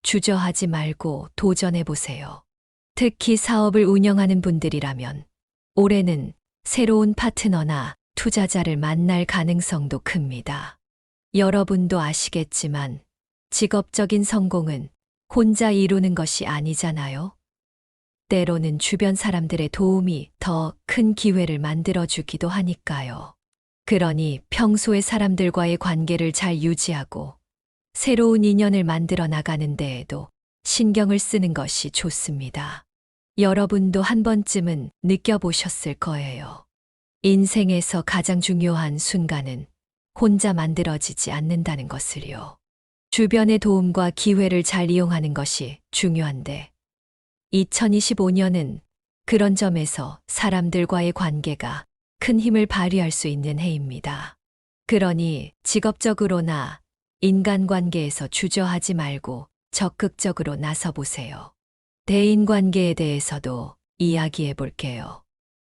Speaker 1: 주저하지 말고 도전해 보세요. 특히 사업을 운영하는 분들이라면 올해는 새로운 파트너나 투자자를 만날 가능성도 큽니다. 여러분도 아시겠지만 직업적인 성공은 혼자 이루는 것이 아니잖아요. 때로는 주변 사람들의 도움이 더 큰 기회를 만들어주기도 하니까요. 그러니 평소에 사람들과의 관계를 잘 유지하고 새로운 인연을 만들어 나가는 데에도 신경을 쓰는 것이 좋습니다. 여러분도 한 번쯤은 느껴보셨을 거예요. 인생에서 가장 중요한 순간은 혼자 만들어지지 않는다는 것을요. 주변의 도움과 기회를 잘 이용하는 것이 중요한데 2025년은 그런 점에서 사람들과의 관계가 큰 힘을 발휘할 수 있는 해입니다. 그러니 직업적으로나 인간관계에서 주저하지 말고 적극적으로 나서보세요. 대인관계에 대해서도 이야기해 볼게요.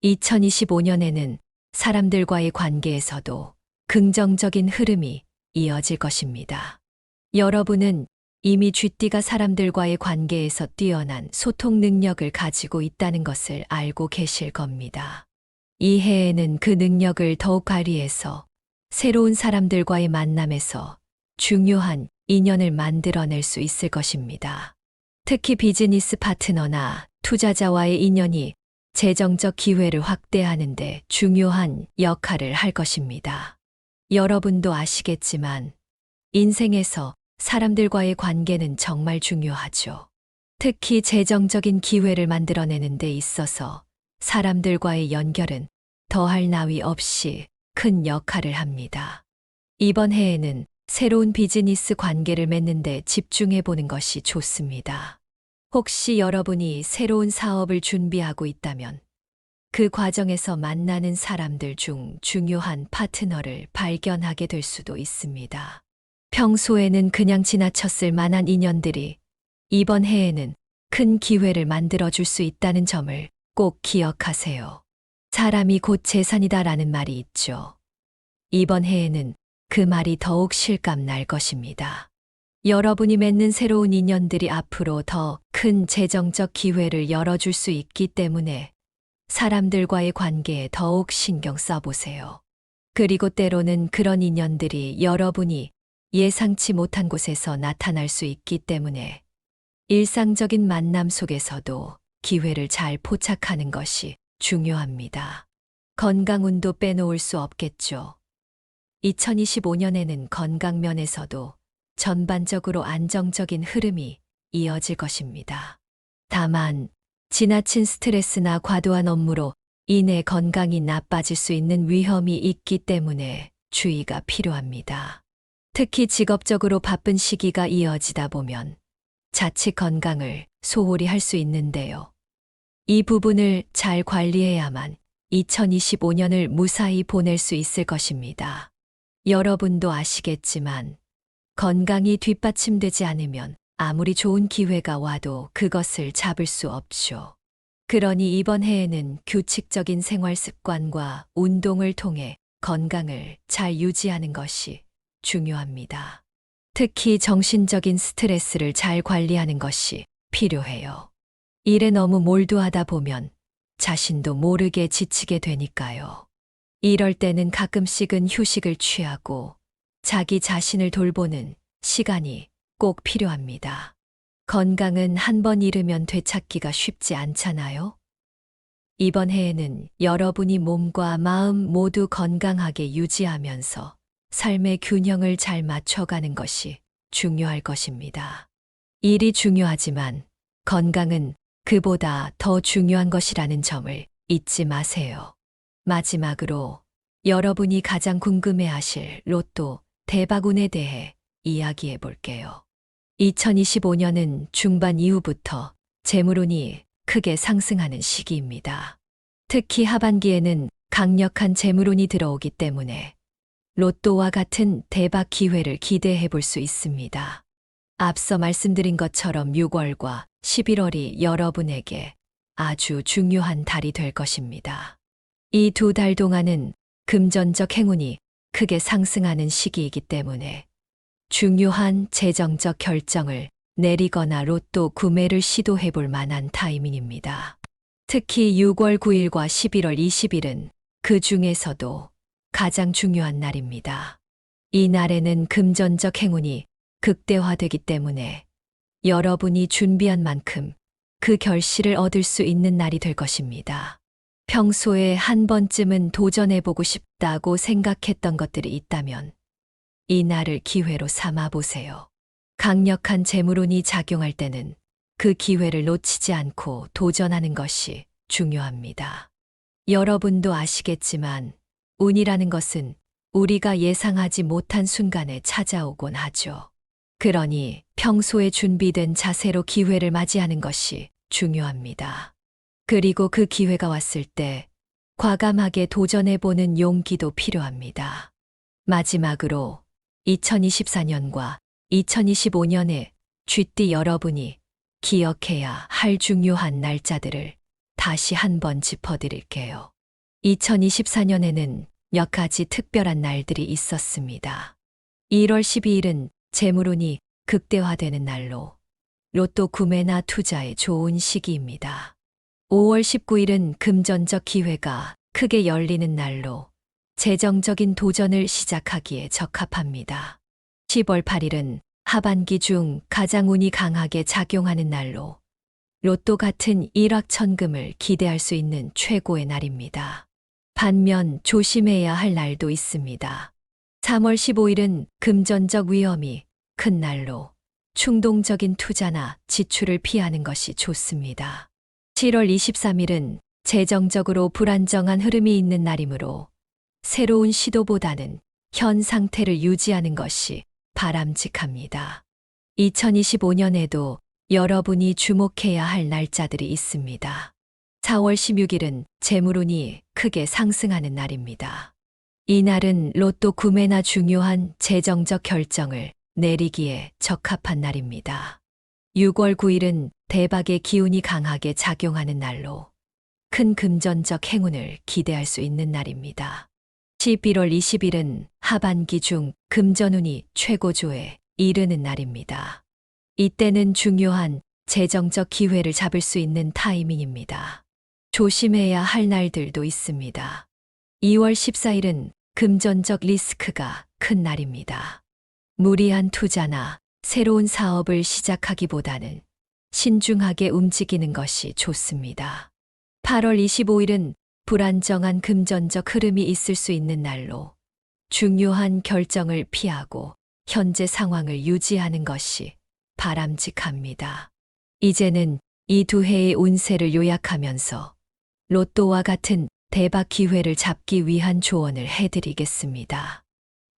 Speaker 1: 2025년에는 사람들과의 관계에서도 긍정적인 흐름이 이어질 것입니다. 여러분은 이미 쥐띠가 사람들과의 관계에서 뛰어난 소통 능력을 가지고 있다는 것을 알고 계실 겁니다. 이 해에는 그 능력을 더욱 발휘해서 새로운 사람들과의 만남에서 중요한 인연을 만들어낼 수 있을 것입니다. 특히 비즈니스 파트너나 투자자와의 인연이 재정적 기회를 확대하는 데 중요한 역할을 할 것입니다. 여러분도 아시겠지만 인생에서 사람들과의 관계는 정말 중요하죠. 특히 재정적인 기회를 만들어내는 데 있어서 사람들과의 연결은 더할 나위 없이 큰 역할을 합니다. 이번 해에는 새로운 비즈니스 관계를 맺는 데 집중해 보는 것이 좋습니다. 혹시 여러분이 새로운 사업을 준비하고 있다면 그 과정에서 만나는 사람들 중 중요한 파트너를 발견하게 될 수도 있습니다. 평소에는 그냥 지나쳤을 만한 인연들이 이번 해에는 큰 기회를 만들어줄 수 있다는 점을 꼭 기억하세요. 사람이 곧 재산이다라는 말이 있죠. 이번 해에는 그 말이 더욱 실감 날 것입니다. 여러분이 맺는 새로운 인연들이 앞으로 더 큰 재정적 기회를 열어줄 수 있기 때문에 사람들과의 관계에 더욱 신경 써보세요. 그리고 때로는 그런 인연들이 여러분이 예상치 못한 곳에서 나타날 수 있기 때문에 일상적인 만남 속에서도 기회를 잘 포착하는 것이 중요합니다. 건강운도 빼놓을 수 없겠죠. 2025년에는 건강 면에서도 전반적으로 안정적인 흐름이 이어질 것입니다. 다만 지나친 스트레스나 과도한 업무로 인해 건강이 나빠질 수 있는 위험이 있기 때문에 주의가 필요합니다. 특히 직업적으로 바쁜 시기가 이어지다 보면 자칫 건강을 소홀히 할 수 있는데요. 이 부분을 잘 관리해야만 2025년을 무사히 보낼 수 있을 것입니다. 여러분도 아시겠지만 건강이 뒷받침되지 않으면 아무리 좋은 기회가 와도 그것을 잡을 수 없죠. 그러니 이번 해에는 규칙적인 생활 습관과 운동을 통해 건강을 잘 유지하는 것이 중요합니다. 특히 정신적인 스트레스를 잘 관리하는 것이 필요해요. 일에 너무 몰두하다 보면 자신도 모르게 지치게 되니까요. 이럴 때는 가끔씩은 휴식을 취하고 자기 자신을 돌보는 시간이 꼭 필요합니다. 건강은 한 번 잃으면 되찾기가 쉽지 않잖아요. 이번 해에는 여러분이 몸과 마음 모두 건강하게 유지하면서 삶의 균형을 잘 맞춰가는 것이 중요할 것입니다. 일이 중요하지만 건강은 그보다 더 중요한 것이라는 점을 잊지 마세요. 마지막으로 여러분이 가장 궁금해하실 로또 대박운에 대해 이야기해 볼게요. 2025년은 중반 이후부터 재물운이 크게 상승하는 시기입니다. 특히 하반기에는 강력한 재물운이 들어오기 때문에 로또와 같은 대박 기회를 기대해 볼 수 있습니다. 앞서 말씀드린 것처럼 6월과 11월이 여러분에게 아주 중요한 달이 될 것입니다. 이 두 달 동안은 금전적 행운이 크게 상승하는 시기이기 때문에 중요한 재정적 결정을 내리거나 로또 구매를 시도해 볼 만한 타이밍입니다. 특히 6월 9일과 11월 20일은 그 중에서도 가장 중요한 날입니다. 이 날에는 금전적 행운이 극대화되기 때문에 여러분이 준비한 만큼 그 결실을 얻을 수 있는 날이 될 것입니다. 평소에 한 번쯤은 도전해보고 싶다고 생각했던 것들이 있다면 이 날을 기회로 삼아 보세요. 강력한 재물운이 작용할 때는 그 기회를 놓치지 않고 도전하는 것이 중요합니다. 여러분도 아시겠지만 운이라는 것은 우리가 예상하지 못한 순간에 찾아오곤 하죠. 그러니 평소에 준비된 자세로 기회를 맞이하는 것이 중요합니다. 그리고 그 기회가 왔을 때 과감하게 도전해보는 용기도 필요합니다. 마지막으로 2024년과 2025년에 쥐띠 여러분이 기억해야 할 중요한 날짜들을 다시 한번 짚어드릴게요. 2024년에는 몇 가지 특별한 날들이 있었습니다. 1월 12일은 재물운이 극대화되는 날로 로또 구매나 투자에 좋은 시기입니다. 5월 19일은 금전적 기회가 크게 열리는 날로 재정적인 도전을 시작하기에 적합합니다. 10월 8일은 하반기 중 가장 운이 강하게 작용하는 날로 로또 같은 일확천금을 기대할 수 있는 최고의 날입니다. 반면 조심해야 할 날도 있습니다. 3월 15일은 금전적 위험이 큰 날로 충동적인 투자나 지출을 피하는 것이 좋습니다. 7월 23일은 재정적으로 불안정한 흐름이 있는 날이므로 새로운 시도보다는 현 상태를 유지하는 것이 바람직합니다. 2025년에도 여러분이 주목해야 할 날짜들이 있습니다. 4월 16일은 재물운이 크게 상승하는 날입니다. 이 날은 로또 구매나 중요한 재정적 결정을 내리기에 적합한 날입니다. 6월 9일은 대박의 기운이 강하게 작용하는 날로 큰 금전적 행운을 기대할 수 있는 날입니다. 11월 20일은 하반기 중 금전운이 최고조에 이르는 날입니다. 이때는 중요한 재정적 기회를 잡을 수 있는 타이밍입니다. 조심해야 할 날들도 있습니다. 2월 14일은 금전적 리스크가 큰 날입니다. 무리한 투자나 새로운 사업을 시작하기보다는 신중하게 움직이는 것이 좋습니다. 8월 25일은 불안정한 금전적 흐름이 있을 수 있는 날로 중요한 결정을 피하고 현재 상황을 유지하는 것이 바람직합니다. 이제는 이 두 해의 운세를 요약하면서 로또와 같은 대박 기회를 잡기 위한 조언을 해드리겠습니다.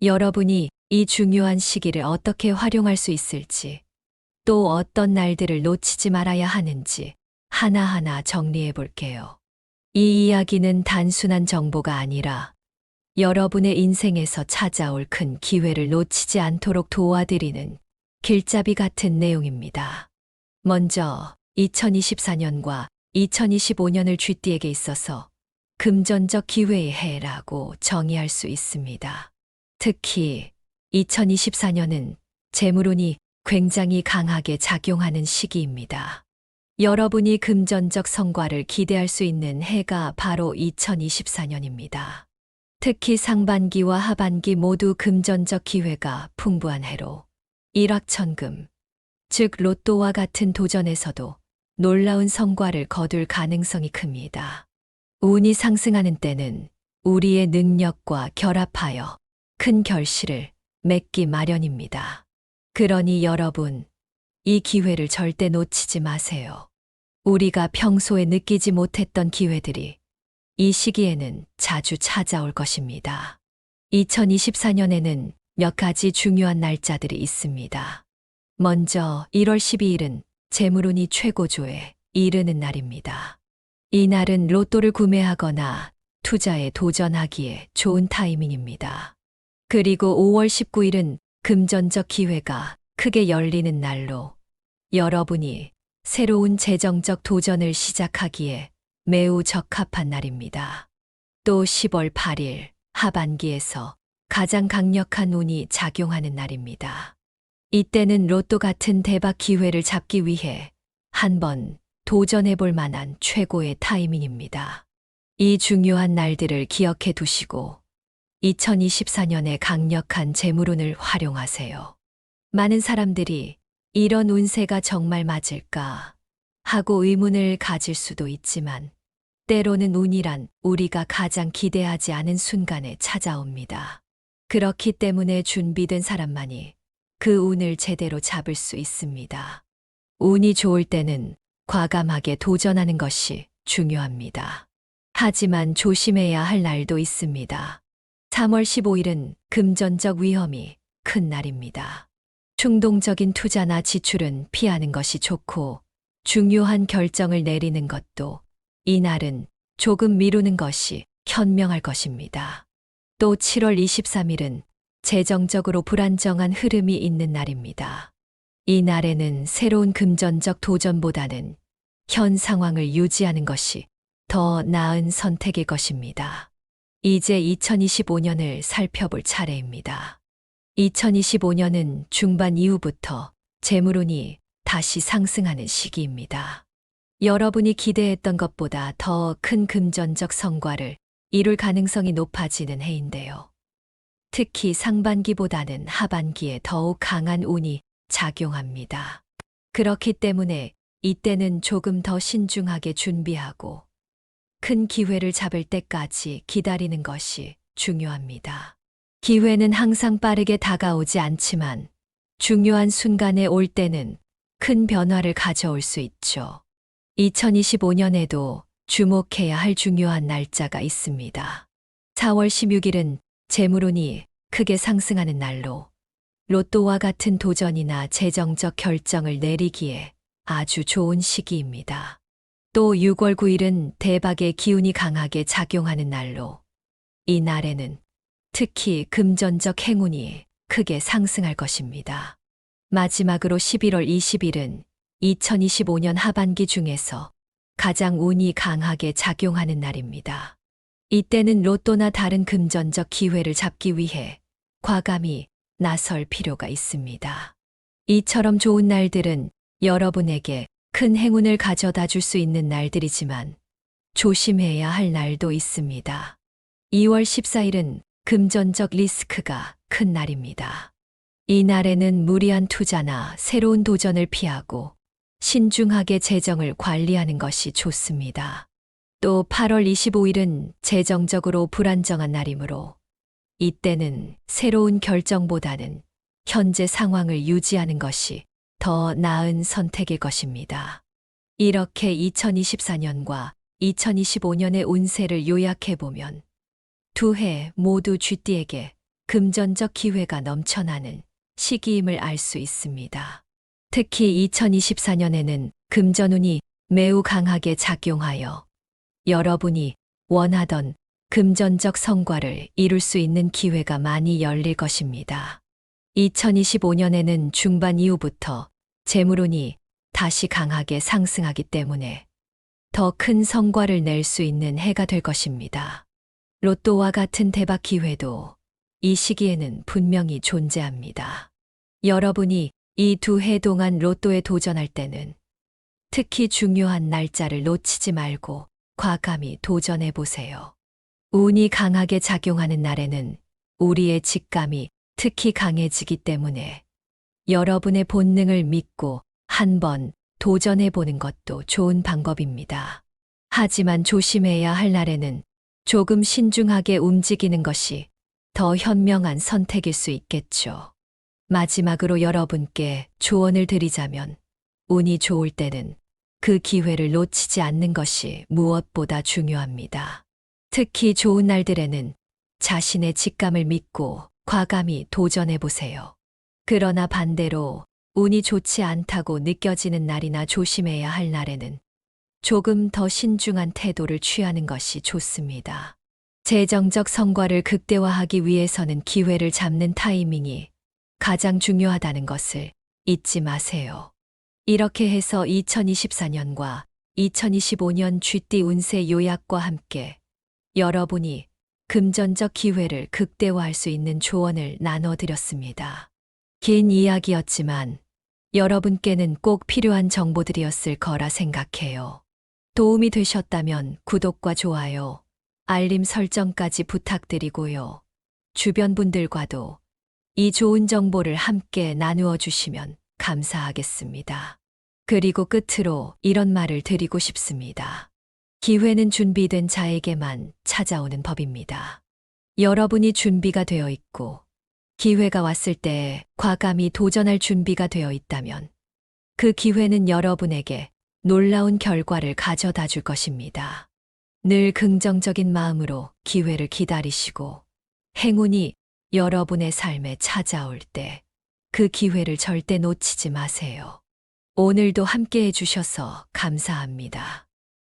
Speaker 1: 여러분이 이 중요한 시기를 어떻게 활용할 수 있을지, 또 어떤 날들을 놓치지 말아야 하는지 하나하나 정리해 볼게요. 이 이야기는 단순한 정보가 아니라 여러분의 인생에서 찾아올 큰 기회를 놓치지 않도록 도와드리는 길잡이 같은 내용입니다. 먼저 2024년과 2025년을 쥐띠에게 있어서 금전적 기회의 해라고 정의할 수 있습니다. 특히 2024년은 재물운이 굉장히 강하게 작용하는 시기입니다. 여러분이 금전적 성과를 기대할 수 있는 해가 바로 2024년입니다. 특히 상반기와 하반기 모두 금전적 기회가 풍부한 해로 일확천금, 즉 로또와 같은 도전에서도 놀라운 성과를 거둘 가능성이 큽니다. 운이 상승하는 때는 우리의 능력과 결합하여 큰 결실을 맺기 마련입니다. 그러니 여러분, 이 기회를 절대 놓치지 마세요. 우리가 평소에 느끼지 못했던 기회들이 이 시기에는 자주 찾아올 것입니다. 2024년에는 몇 가지 중요한 날짜들이 있습니다. 먼저 1월 12일은 재물운이 최고조에 이르는 날입니다. 이 날은 로또를 구매하거나 투자에 도전하기에 좋은 타이밍입니다. 그리고 5월 19일은 금전적 기회가 크게 열리는 날로 여러분이 새로운 재정적 도전을 시작하기에 매우 적합한 날입니다. 또 10월 8일 하반기에서 가장 강력한 운이 작용하는 날입니다. 이때는 로또 같은 대박 기회를 잡기 위해 한번 도전해 볼 만한 최고의 타이밍입니다. 이 중요한 날들을 기억해 두시고 2024년에 강력한 재물운을 활용하세요. 많은 사람들이 이런 운세가 정말 맞을까 하고 의문을 가질 수도 있지만 때로는 운이란 우리가 가장 기대하지 않은 순간에 찾아옵니다. 그렇기 때문에 준비된 사람만이 그 운을 제대로 잡을 수 있습니다. 운이 좋을 때는 과감하게 도전하는 것이 중요합니다. 하지만 조심해야 할 날도 있습니다. 3월 15일은 금전적 위험이 큰 날입니다. 충동적인 투자나 지출은 피하는 것이 좋고 중요한 결정을 내리는 것도 이날은 조금 미루는 것이 현명할 것입니다. 또 7월 23일은 재정적으로 불안정한 흐름이 있는 날입니다. 이 날에는 새로운 금전적 도전보다는 현 상황을 유지하는 것이 더 나은 선택일 것입니다. 이제 2025년을 살펴볼 차례입니다. 2025년은 중반 이후부터 재물운이 다시 상승하는 시기입니다. 여러분이 기대했던 것보다 더 큰 금전적 성과를 이룰 가능성이 높아지는 해인데요. 특히 상반기보다는 하반기에 더욱 강한 운이 작용합니다. 그렇기 때문에 이때는 조금 더 신중하게 준비하고 큰 기회를 잡을 때까지 기다리는 것이 중요합니다. 기회는 항상 빠르게 다가오지 않지만 중요한 순간에 올 때는 큰 변화를 가져올 수 있죠. 2025년에도 주목해야 할 중요한 날짜가 있습니다. 4월 16일은 재물운이 크게 상승하는 날로 로또와 같은 도전이나 재정적 결정을 내리기에 아주 좋은 시기입니다. 또 6월 9일은 대박의 기운이 강하게 작용하는 날로 이 날에는 특히 금전적 행운이 크게 상승할 것입니다. 마지막으로 11월 20일은 2025년 하반기 중에서 가장 운이 강하게 작용하는 날입니다. 이때는 로또나 다른 금전적 기회를 잡기 위해 과감히 나설 필요가 있습니다. 이처럼 좋은 날들은 여러분에게 큰 행운을 가져다 줄 수 있는 날들이지만 조심해야 할 날도 있습니다. 2월 14일은 금전적 리스크가 큰 날입니다. 이 날에는 무리한 투자나 새로운 도전을 피하고 신중하게 재정을 관리하는 것이 좋습니다. 또 8월 25일은 재정적으로 불안정한 날이므로 이때는 새로운 결정보다는 현재 상황을 유지하는 것이 더 나은 선택일 것입니다. 이렇게 2024년과 2025년의 운세를 요약해보면 두 해 모두 쥐띠에게 금전적 기회가 넘쳐나는 시기임을 알 수 있습니다. 특히 2024년에는 금전운이 매우 강하게 작용하여 여러분이 원하던 금전적 성과를 이룰 수 있는 기회가 많이 열릴 것입니다. 2025년에는 중반 이후부터 재물운이 다시 강하게 상승하기 때문에 더 큰 성과를 낼 수 있는 해가 될 것입니다. 로또와 같은 대박 기회도 이 시기에는 분명히 존재합니다. 여러분이 이 두 해 동안 로또에 도전할 때는 특히 중요한 날짜를 놓치지 말고 과감히 도전해 보세요. 운이 강하게 작용하는 날에는 우리의 직감이 특히 강해지기 때문에 여러분의 본능을 믿고 한번 도전해 보는 것도 좋은 방법입니다. 하지만 조심해야 할 날에는 조금 신중하게 움직이는 것이 더 현명한 선택일 수 있겠죠. 마지막으로 여러분께 조언을 드리자면 운이 좋을 때는 그 기회를 놓치지 않는 것이 무엇보다 중요합니다. 특히 좋은 날들에는 자신의 직감을 믿고 과감히 도전해 보세요. 그러나 반대로 운이 좋지 않다고 느껴지는 날이나 조심해야 할 날에는 조금 더 신중한 태도를 취하는 것이 좋습니다. 재정적 성과를 극대화하기 위해서는 기회를 잡는 타이밍이 가장 중요하다는 것을 잊지 마세요. 이렇게 해서 2024년과 2025년 쥐띠 운세 요약과 함께 여러분이 금전적 기회를 극대화할 수 있는 조언을 나눠드렸습니다. 긴 이야기였지만 여러분께는 꼭 필요한 정보들이었을 거라 생각해요. 도움이 되셨다면 구독과 좋아요, 알림 설정까지 부탁드리고요. 주변 분들과도 이 좋은 정보를 함께 나누어 주시면 감사하겠습니다. 그리고 끝으로 이런 말을 드리고 싶습니다. 기회는 준비된 자에게만 찾아오는 법입니다. 여러분이 준비가 되어 있고 기회가 왔을 때 과감히 도전할 준비가 되어 있다면 그 기회는 여러분에게 놀라운 결과를 가져다 줄 것입니다. 늘 긍정적인 마음으로 기회를 기다리시고 행운이 여러분의 삶에 찾아올 때 그 기회를 절대 놓치지 마세요. 오늘도 함께 해주셔서 감사합니다.